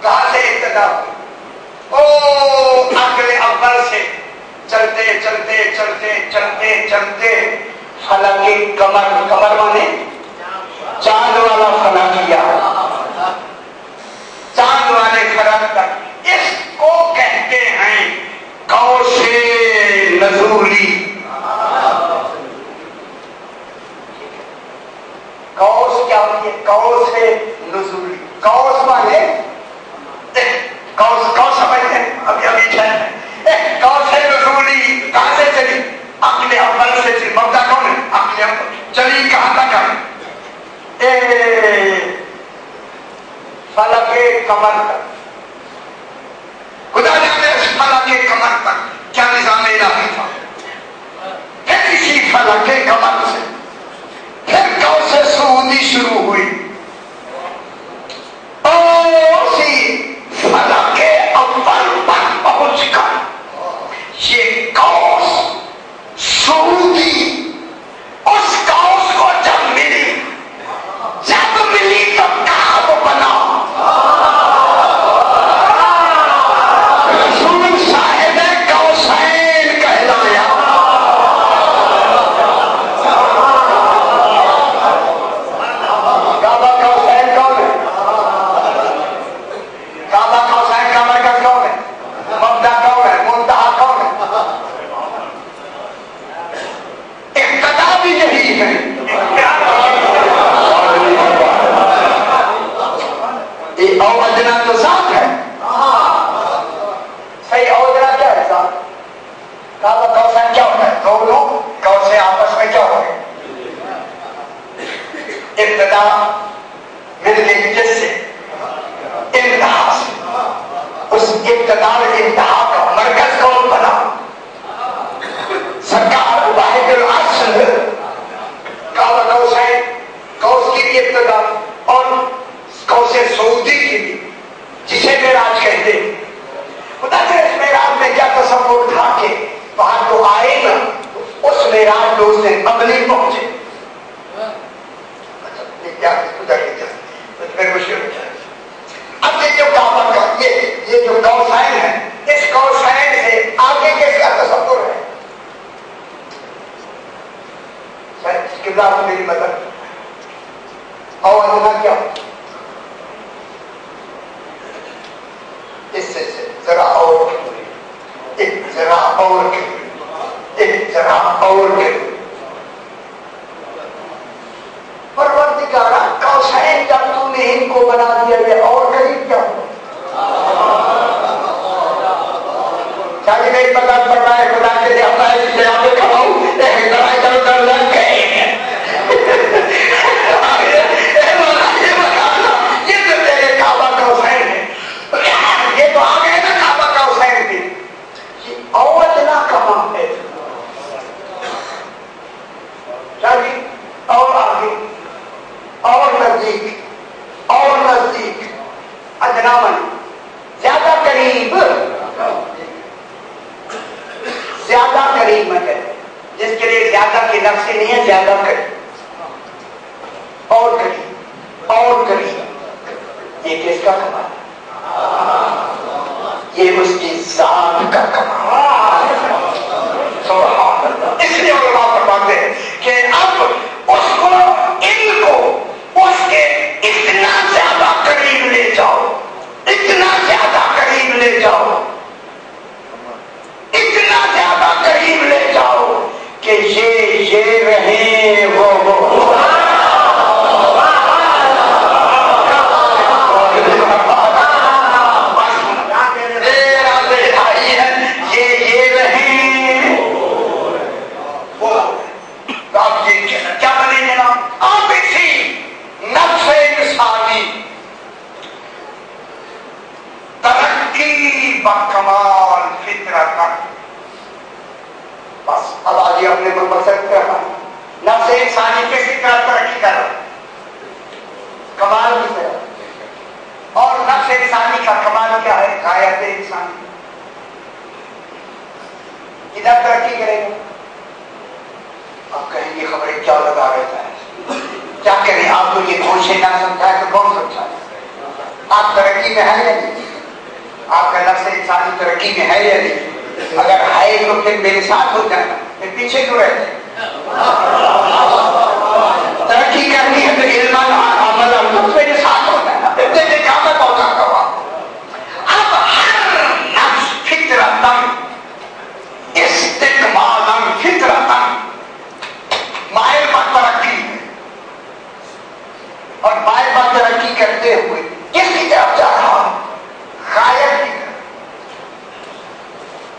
کہاں سے ابتدا اگلے اول سے چلتے چلتے چلتے چلتے چلتے فلک کی کمر مانے چاند والا فلک کیا چاند والے فلک تک. اس کو کہتے ہیں قوس نزولی. قوس کیا ہوتی ہے؟ قوس نزولی. قوس مانے قوس چلی کہاں تک ہے؟ فلک قمر تک. خدا جانے اس فلک قمر تک کیا نظام الہی تھا. پھر اسی فلک قمر سے پھر کوثر سعودی شروع ہوئی. اسی فلک اول پر پہنچ کر یہ کوثر سعودی اس کوثر کو جب ملی تو کعب بنا. رسول صاحب کوثرین کہلایا. کعبہ کوثرین کون ہے؟ کعبہ کوثرین کا مرکز کون ہے؟ مبدا کون ہے؟ منتہا کون ہے؟ ابتدا بھی یہی ہے. اوجنا تو ذات ہے. صحیح اوجنا کیا ہے؟ ذات. کعبہ کوثر کیا ہوتا ہے؟ دونوں کوثر آپس میں کیا ہو گئے؟ ابتدا مل گئی جس سے انتہا سے. اس ابتدا اور انتہا کا مرکز کون بنا؟ سرکار واحد الاصل. کعبہ کوثر کوثر کی بھی ابتدا اور کوثر سعودی کی بھی جسے معراج کہتے ہیں. خدا سے اس معراج میں کیا تصور تھا کہ وہاں تو آئے گا اس معراج میں اس سے قبل ہی پہنچے. اب یہ جو کعبہ کا یہ جو کوثرین ہے اس کوثرین سے آگے کس کا تصور ہے؟ کتاب میری مدد اور ادنا کیا اس سے ذرا اور ایک ذرا اور ایک ذرا اور پروردگارا کوثرین جب تو نے ان کو بنا دیا یہ اور قریب کیا ہو. چاہیے نہیں پتا پڑ رہا ہے خدا کے لیے اپنا اس سے آپ کھاؤ ایک ذرا ادھر ادھر لگ گئے. یہ تو تیرے کعبہ کوثرین ہے. یہ تو آ گئے نا کعبہ کوثرین بھی. یہ اوجنا کہاں ہے؟ چاہیے اور آگے اور نزدیک اور نزدیک. ادنامن زیادہ قریب زیادہ قریب ہے جس کے لیے زیادہ کی نفس نہیں ہے. زیادہ قریب اور قریب اور قریب. یہ کس کا کمال ہے؟ یہ اس کی ذات کا کمال. سبحان اللہ. اس لیے علماء فرماتے ہیں کہ اب اس کو ان کو اس کے اتنا زیادہ قریب لے جاؤ اتنا زیادہ قریب لے جاؤ اتنا زیادہ قریب لے جاؤ کہ یہ رہیں وہ کیا بنے جناب. آپ اسی نفس انسانی ترقی بکمال فطرت. بس اب آگے اپنے کو مقصد کر رہا ہوں. نفس انسانی کسی طرح ترقی کر رہا کمال کی طرح. اور نفس انسانی کا کمال کیا ہے؟ غایت انسانی. ادھر ترقی کرے گا. آپ کہیں گے خبریں کیا لگا رہتا ہے کیا کریں. آپ کو یہ گوشے نہ سمجھائے تو کون سمجھائے؟ آپ ترقی میں ہے یا نہیں؟ آپ کا نفس انسانی ترقی میں ہے یا نہیں؟ اگر ہے تو پھر میرے ساتھ ہو جانا. پھر پیچھے کیوں رہتے ہیں؟ ترقی کرنی ہے تو علم عمل میرے ساتھ ہو جانا. پھر دیکھیں کہاں میں پہنچاتا ہوا. اب ہر نفس فطرتاً استقبالاً فطرتاً مائل پر ترقی ہے. اور مائل پر ترقی کرتے ہوئے کس کی طرف جا رہا ہے؟ غایت کی طرف.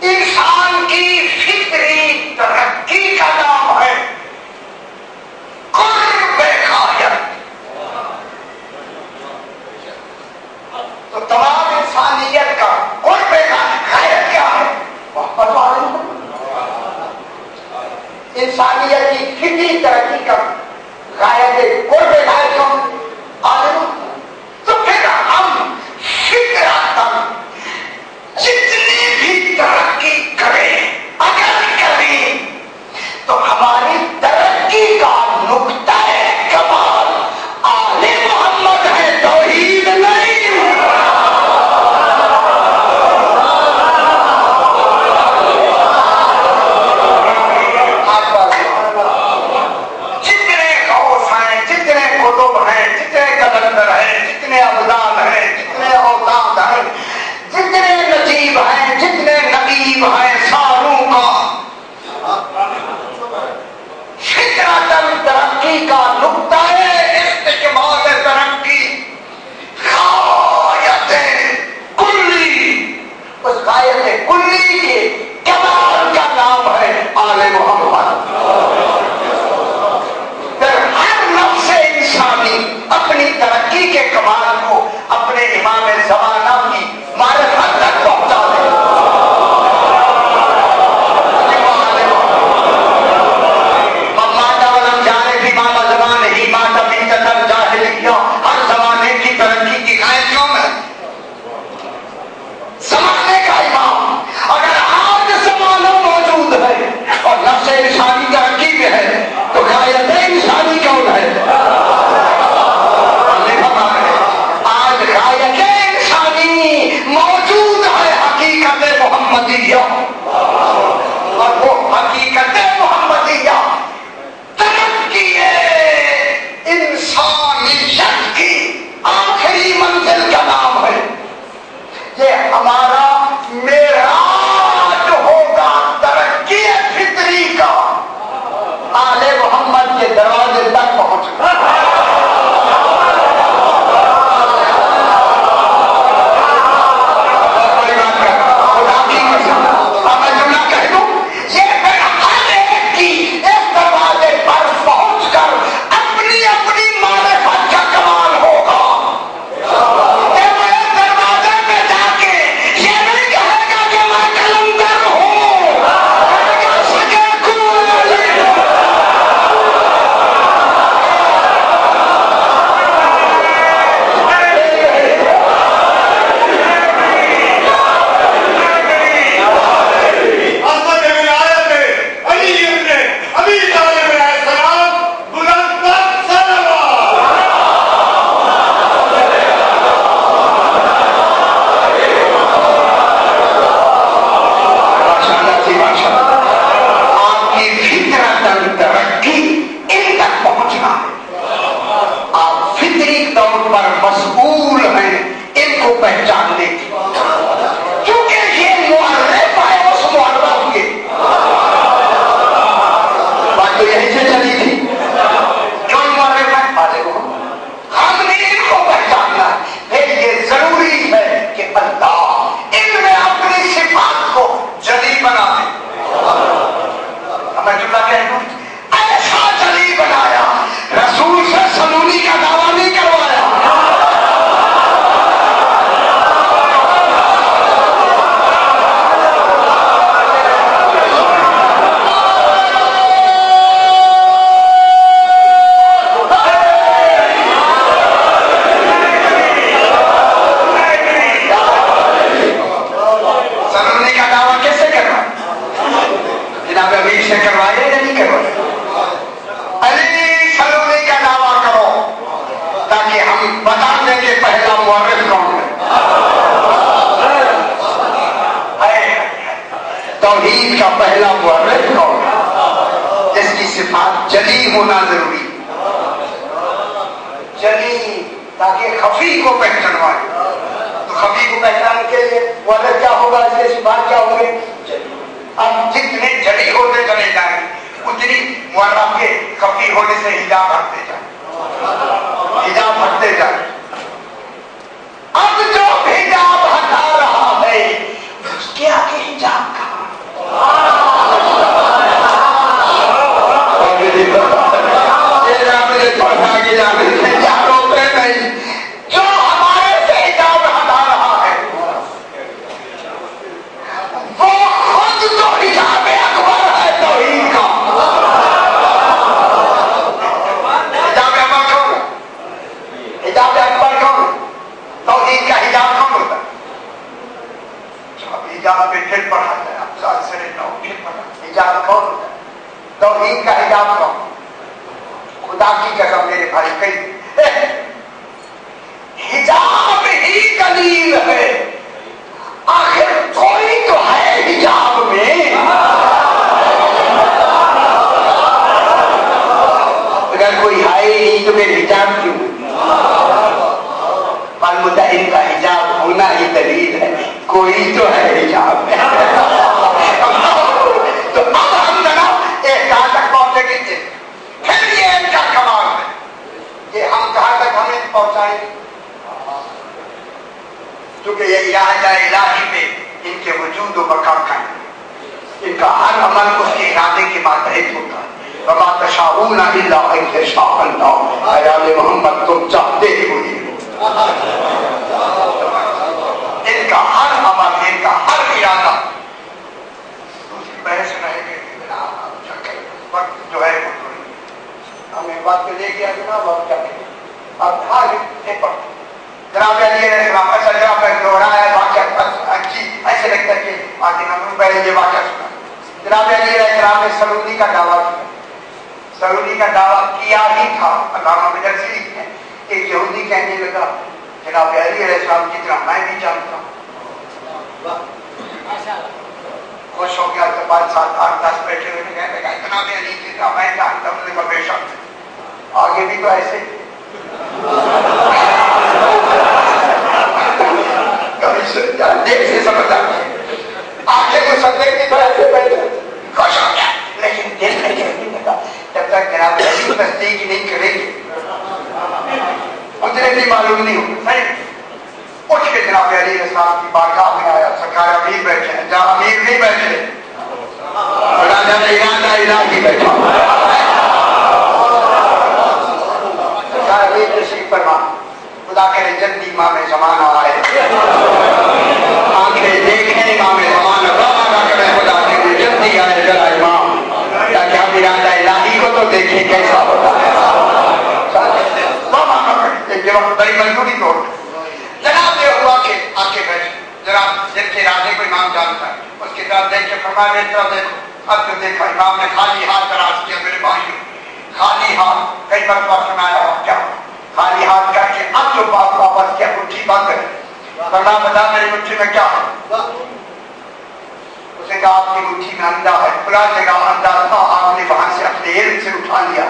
انسان کی فطری ترقی کا نام ہے تو انسانیت کی فطری ترقی کا غایت قرب غائب کون عالم. تو پھر ہم فطرتاً جتنی بھی ترقی کریں اگر کریں تو ہماری ترقی کا نقطہ کمال آل محمد ہے، توحید نہیں. جتنے غوث ہیں، جتنے قطب ہیں، جتنے قلندر ہیں، جتنے ابدال ہیں، جتنے اوتاد ہیں، جتنے نجیب ہیں، جتنے نقیب ہیں، ساروں کا فطرتاً ترقی کا نقطہ استقبال ترقی غایت کلی، اس غایت کلی کے کمال کا نام ہے آل محمد. پھر ہر نفس انسانی اپنی ترقی کے کمال کو اپنے امام زمانہ کی معرفت تک پہنچا دے. ہر زمانے کی ترقی کی غائب کون ہے؟ زمانے کا امام. اگر آج زمانہ موجود ہے اور نفس انسانی ترقی میں ہے تو غایت انسانی کون ہے؟ آج غایت انسانی موجود ہے حقیقت محمدیہ، اور وہ حقیقت محمدیہ ترقی انسانیت کی آخری منزل کا نام ہے. یہ ہمارا معراج ہوگا ترقی فطری کا، آل محمد کے دروازے تک پہنچنا. بڑی بات کر خدا کی قسم، اب میں جملہ کہہ دوں، یہ پھر ہر ایک کی اس دروازے پر پہنچ کر اپنی اپنی معرفت کا کمال ہوگا. دروازے میں جا کے یہ نہیں کہے گا کہ میں کلندر ہوں، کہے گا سگے کون مسئول ہیں ان کو پہچاننے کی، کیونکہ یہ معرف ہے اس معرف کے. بات تو یہیں سے چلی تھی، کیوں معرف ہے؟ ہم نے ان کو پہچاننا ہے. پھر یہ ضروری ہے کہ اللہ ان میں اپنی صفات کو جلی بنا دے. میں جملہ کہہ دوں، ایسا جلی بنایا، رسول سے سلولی کا دعویٰ نہیں کروایا. سے کروایا یا نہیں کروایا؟ علی سلولی کا دعویٰ کرو تاکہ ہم بتا دیں کہ پہلا مورخ کون ہے. توحید کا پہلا مورخ کون ہے؟ جس کی صفات جلی ہونا ضروری، جلی تاکہ خفی کو پہچانوائے. تو خفی کو پہچان کے لیے مورخ کیا ہوگا، اس کے صفات کیا ہوں گے؟ اب جتنے جلی ہوتے چلے جائیں اتنی مورخ کے خفی ہونے سے حجاب ہٹتے جائیں، حجاب ہٹتے جائیں. اب جو حجاب ہٹا رہا ہے اس کے آگے حجاب کہاں؟ جو ہمارے سے حجاب ہٹا رہا ہے وہ خود بھائی کئی حجاب ہی قلیل ہے، آخر کوئی تو ہے حجاب میں، اگر کوئی ہے نہیں تو پھر حجاب کیوں؟ معلوم ان کا حجاب ہونا ہی دلیل ہے، کوئی تو ہے حجاب میں۔ تو اب ہم جناب ایک کہاں تک پہنچے گی، پھر یہ ان کا کمال ہے کہ ہم کہاں تک ہمیں پہنچائیں گے، کیونکہ یہ ارادہ الہی پہ ان کے وجود و بقا کا ہے، ان کا ہر عمل اس کے ارادے کے ماتحت ہوتا ہے۔ وما تشاءون الا ان یشاء اللہ، اے آل محمد تم چاہتے ہی وہی ہو۔ ان کا ہر عمل، ان کا ہر ارادہ، دوسری بحث رہے گی وقت جو ہے وہ ہمیں بات پہ لے گیا جناب، اب کیا کریں، اب ہر ایک وقت جناب علی علیہ السلام ایسا جناب دوہرایا ہے واقعہ اچھی ایسے لگتا ہے کہ آگے ہم پہلے یہ واقعہ سنا۔ جناب علی علیہ السلام نے سلونی کا دعویٰ کیا، سلونی کا دعویٰ کیا ہی تھا، علامہ مجلسی ہے، ایک یہودی کہنے لگا جناب علی علیہ السلام کی طرح میں بھی جانتا ہوں، خوش ہو گیا تو 5 7 8 10 بیٹھے ہوئے کہنے لگا جناب علی کی طرح میں جانتا ہوں، نے بے شک آگے بھی تو ایسے دیکھ سے سمجھا آنکھیں کو سمجھے کی طرح سے بیٹھے خوش ہو گیا، لیکن دل میں کہنے لگا جب تک جناب علی تصدیق نہیں کرے گی مجھے بھی معلوم نہیں ہوگا۔ اٹھ کے جناب علی علیہ السلام کی بارگاہ میں آیا، سرکار امیر بیٹھے ہیں، جہاں امیر نہیں بیٹھے راجہ ارادہ الہی بیٹھا، سرکار امیر تشریف فرما، خدا کرے جلدی امام زمانہ آئے، آنکھیں دیکھیں امام زمانہ، خدا کرے جلدی آئے ذرا امام، تاکہ ہم ارادہ الہی کو تو دیکھیں کیسا ہوتا ہے۔ یہ وقت بڑی مجبوری توڑ جناب یہ ہوا کہ آکے بیٹھے، جناب جن کے ارادے کو امام جانتا ہے، اس کی طرف دیکھ کے فرمایا میری طرف دیکھو، اب جو دیکھا امام نے خالی ہاتھ دراز کیا، میرے بھائیوں خالی ہاتھ، کئی مرتبہ فرمایا کیا خالی ہاتھ کر کے اب جو بات واپس کیا مٹھی بند ہے، فرمایا بتا میری مٹھی میں کیا ہے، اس نے کہا آپ کی مٹھی میں اندھا ہے، فلاں جگہ اندھا تھا، آپ نے وہاں سے اپنے علم سے اٹھا لیا،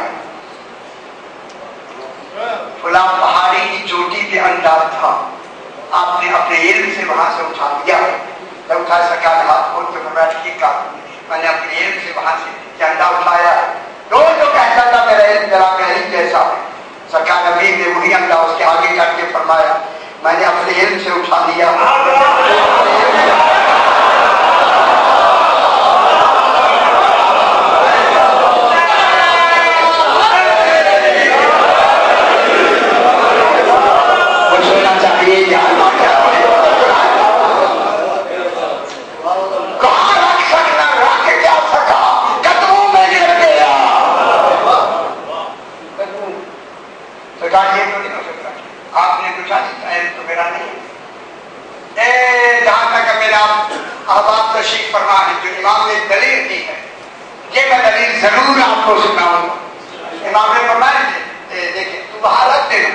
فلاں پہاڑی کی چوٹی پہ انداز تھا، آپ نے اپنے علم سے وہاں سے اٹھا لیا، جب اٹھا سکا ہاتھ کھول کے فرمایا ٹھیک ہے میں نے اپنے علم سے وہاں سے جھنڈا اٹھایا، روز جو کہتا تھا میرا علم ذرا میری جیسا ہے، سرکار نبی نے وہی انداز اس کے آگے کر کے فرمایا میں نے اپنے علم سے اٹھا لیا۔ احباب تشریف فرما ہے جو امام نے دلیل دی ہے، یہ میں دلیل ضرور آپ کو سناؤں گا۔ امام نے فرمایا دیکھیں تو وہاں رکھ دینا،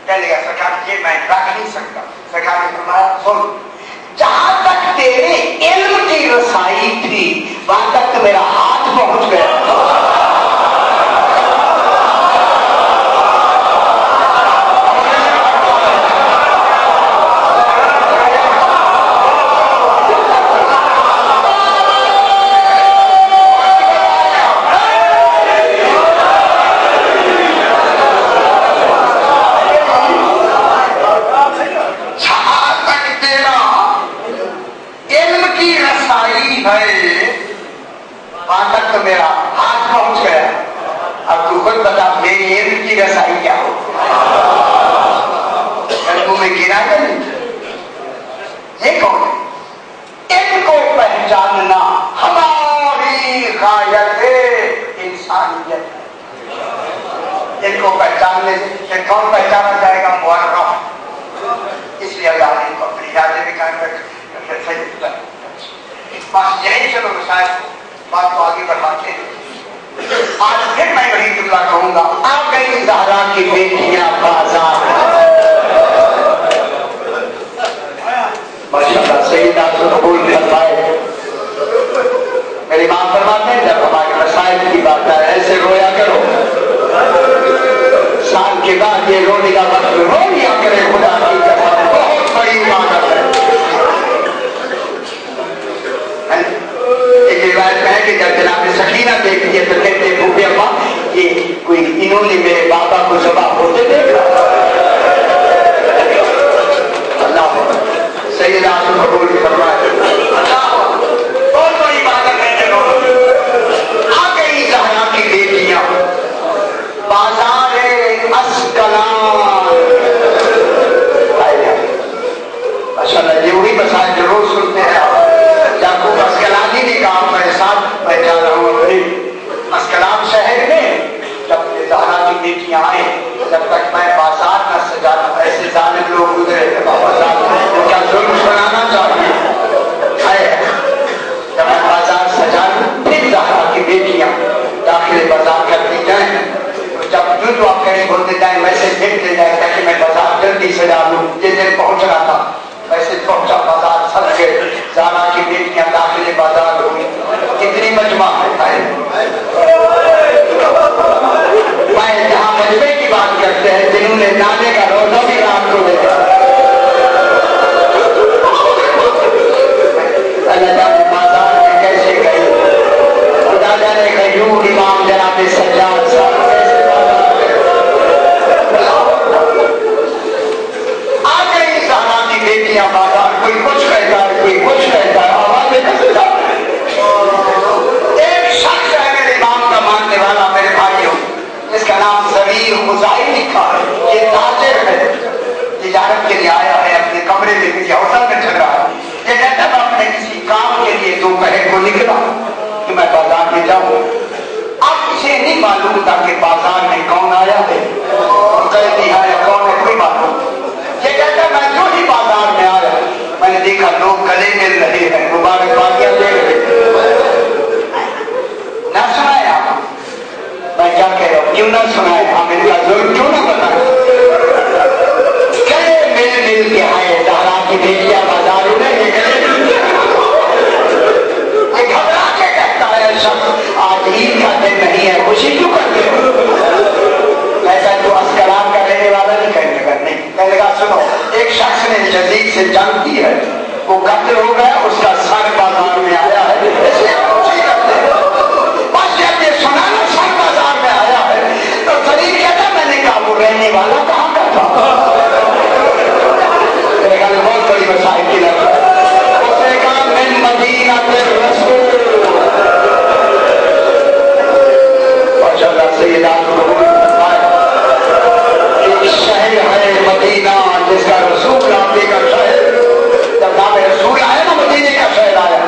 کہنے لگا سرکار یہ میں رکھ نہیں سکتا، سرکار نے فرمایا سن جہاں تک تیرے علم کی رسائی تھی وہاں تک تو میرا ہاتھ پہنچ گیا، وہاں تک تو میرا ہاتھ پہنچ گیا، اب تو خود بتا میری علم کی رسائی کیا ہو، قلبوں میں گرا یا نہیں؟ یہ کون ہے؟ علم کو پہچاننا ہماری غایت انسانیت ہے، علم کو پہچاننے سے کون پہچانا جائے گا؟ مورخ، اس لیے اللہ نے ان کو اپنی یادیں بھی قائم رکھ بس یہی چلو مسائل بات کو آگے بڑھاتے ہیں۔ آج پھر میں وہی جملہ کہوں گا، آ گئی زہرا کی بیٹیاں بازار۔ ماشاءاللہ سیدہ قبول فرمائے۔ میرے امام فرماتے ہیں جب ہمارے مسائل کی بات ہے ایسے رویا کرو، سال کے بعد یہ رونے کا وقت رو لیا کرے، خدا کی قسم بہت بڑی عبادت ہے۔ ایک روایت میں ہے کہ جب جناب سکینہ دیکھتی ہے تو کہتے ہیں بھوپے ابا یہ کوئی انہوں نے میرے بابا کو ذبح ہوتے دیکھا۔ اللہ سیدہ قبول فرمائے۔ اللہ بہت بڑی عبادت ہے جناب۔ آ گئی زہرا کی بیٹیاں بازار اسکلان۔ ماشاءاللہ یہ وہی مسائل جو روز سنتے ہیں۔ یعقوب اسکلانی نے کہا میرے ساتھ میں جا رہا ہوں اپنے اسکلان شہر میں، جب زہرا کی بیٹیاں آئیں جب تک میں بازار نہ سجانا، ایسے ظالم لوگ گزرے تھے بازار میں کیا ظلم سنانا چاہیے ہے۔ جب میں بازار سجا لوں پھر زہرا کی بیٹیاں داخل بازار کرتی جائیں، جب جو آپ کہیں بولتے جائیں میسج بھیجتے جائیں تاکہ میں بازار جلدی سجا لوں۔ جس دن پہنچ رہا تھا میسج پہنچا بازار سج کے زہرا کی بیٹیاں داخل بازار ہوئی۔ کتنی مجمع ہے میں جہاں مجمع کی بات کرتے ہیں جنہوں نے نانے کا روزہ بھی رات کو دیکھا۔ اللہ جانے بازار میں کیسے گئے، خدا جانے غیور امام جناب سجاد صاحب کیسے بازار گئے۔ آ گئی زہرا کی بیٹیاں بازار، کوئی کچھ کہتا ہے کوئی کچھ کہتا ہے، آوازیں کیسے جاتی ہیں۔ ایک شخص ہے میرے امام کا ماننے والا میرے بھائیوں، جس کا نام ضمیر خزائی لکھا ہے، یہ تاجر ہے، تجارت کے لیے آیا ہے، اپنے کمرے میں کسی ہوٹل میں چل رہا ہے۔ یہ کہتا ہے اپنے کسی کام کے لیے دوپہر کو نکلا کہ میں بازار میں جاؤں۔ اب اسے نہیں معلوم تھا کہ بازار میں کون آیا ہے، قیدی ہے یا کون ہے کوئی معلوم۔ یہ کہتا ہے میں جو ہی بازار میں آیا میں نے دیکھا لوگ گلے مل رہے ہیں، مبارکبادیاں دے رہے ہیں۔ نہ سنائے آپ، میں کیا کہہ رہا ہوں کیوں نہ سنائے آپ، ان کا ظلم کیوں نہ بتائیں۔ گلے مل مل کے آئے زہرا کی بیٹیاں بازاروں میں، یہ گلے مل کے یہ گھبرا کے کہتا ہے شخص آج عید کا دن نہیں ہے، خوشی کیوں کرتے ہو؟ ایسا تو اسکلان کا رہنے والا نہیں کہنے لگا، نہیں کہنے لگا سنو ایک شخص نے یزید سے جنگ کی ہے، وہ قتل ہو گیا، اس کا سر بازار میں آیا ہے، اس لیے خوشی کرتے ہیں۔ بس جب یہ سنا نا سر بازار میں آیا ہے تو ضرور کہتا میں نے کہا وہ رہنے والا کہاں کا تھا؟ بہت بڑی مسائل کی لگ ہے۔ اس نے کہا من مدینہ رسول ماشاءاللہ سیدہ قبول فرمائے۔ ایک شہر ہے مدینہ جس کا رسول آتے کا شہر، جب نام رسول آیا نا مدینے کا شہر آیا،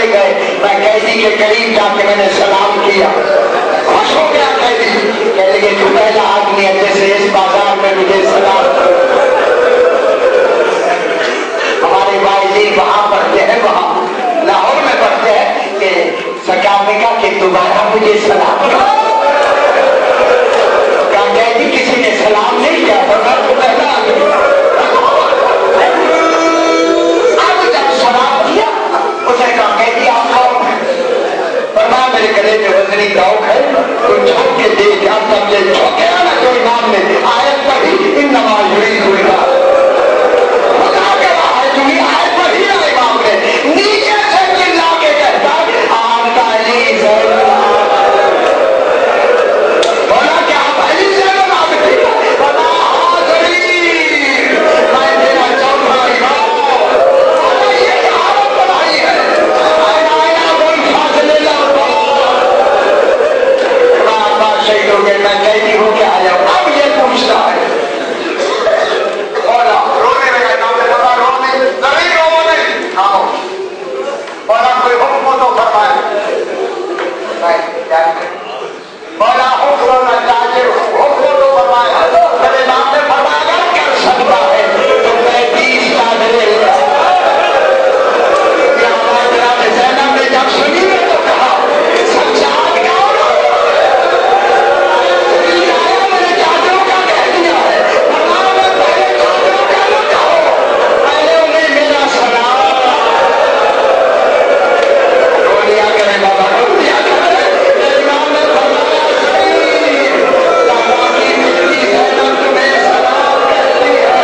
چلے گئے. میں قیدی کے قریب جا کے میں نے سلام کیا. خوش ہو گیا قیدی. کہنے لگے تو پہلا آدمی ہے جیسے اس بازار میں مجھے سلام کرو. ہمارے والدین وہاں پڑھتے ہیں, وہاں لاہور میں پڑھتے ہیں کہ سرکار نے کہا کہ دوبارہ مجھے سلام کرو. کہا قیدی کسی نے سلام نہیں کیا تھا, میں تو پہلا آدمی. اب جب سلام کیا اس نے کہا قیدی آپ کون ہیں؟ فرمایا میرے گلے میں وزنی داؤ ہے, تو چھوڑ کے دیکھ. اب تب یہ چھوکیا نا جو امام نے آیت پڑھی انما یرید اللہ, خدا کے باہر چنی آیت پڑھی نا امام نے, نیچے سے چلا کے کہتا آپ کا علی زین بولا کہ آپ علی زین العابدین بنا حاضری, میں تیرا چوتھا امام. یہ کیا حالت بنائی ہے, آیا کوئی فاصلے لگا بات شہید ہو گئے. میں قیدی ہو کے آیا ہوں. اب یہ پوچھتا ہے بولا رونے لگا, نام نے بولا رونے نہیں, رو نہیں کھاؤ. بولا کوئی حکم تو فرمائے. بولا حکم نہ چاہیے, حکم تو فرمائے. میرے نام نے فرمایا اگر کر سکتا ہے تو میں 20 چادریں زینب نے جب سنی ہے تو کہا سجاد کا میں نے چادروں کا کہہ دیا ہے. میں پہلے چادروں کا نہ کہو, پہلے انہیں میرا سلام. رو لیا کرے بابا, رو لیا کرے. امام نے فرمایا صحیح, دادا کی بیٹی زینب تمہیں سلام کہتی ہے.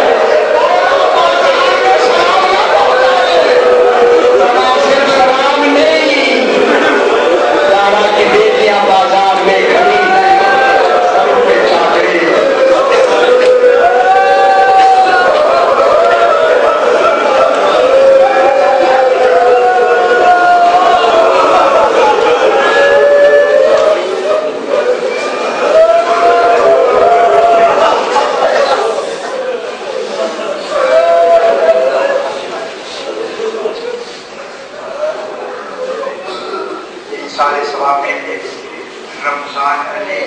بازار میں سلام نہ پہنچائے, صرف سلام نہیں, دادا کی بیٹیاں بازار میں کھڑی ہیں, سب پہ چادریں. سارے ثواب کے رمضان علی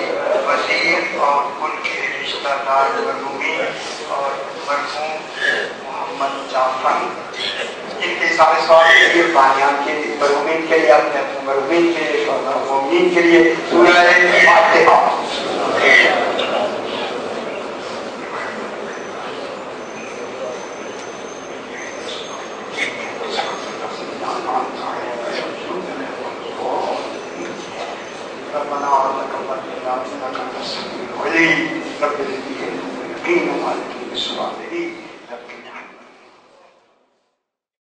وزیر اور ان کے رشتہ دار مرحومین اور مرحوم محمد جعفر, ان کے سارے ثواب کے لیے بانیان کے لیے, مرحومین کے لیے, اپنے اپنے مرحومین کے لیے, مرحومین کے لیے سورہ فاتحہ. ربنا تقبل منا انك انت السميع العليم رب العالمين.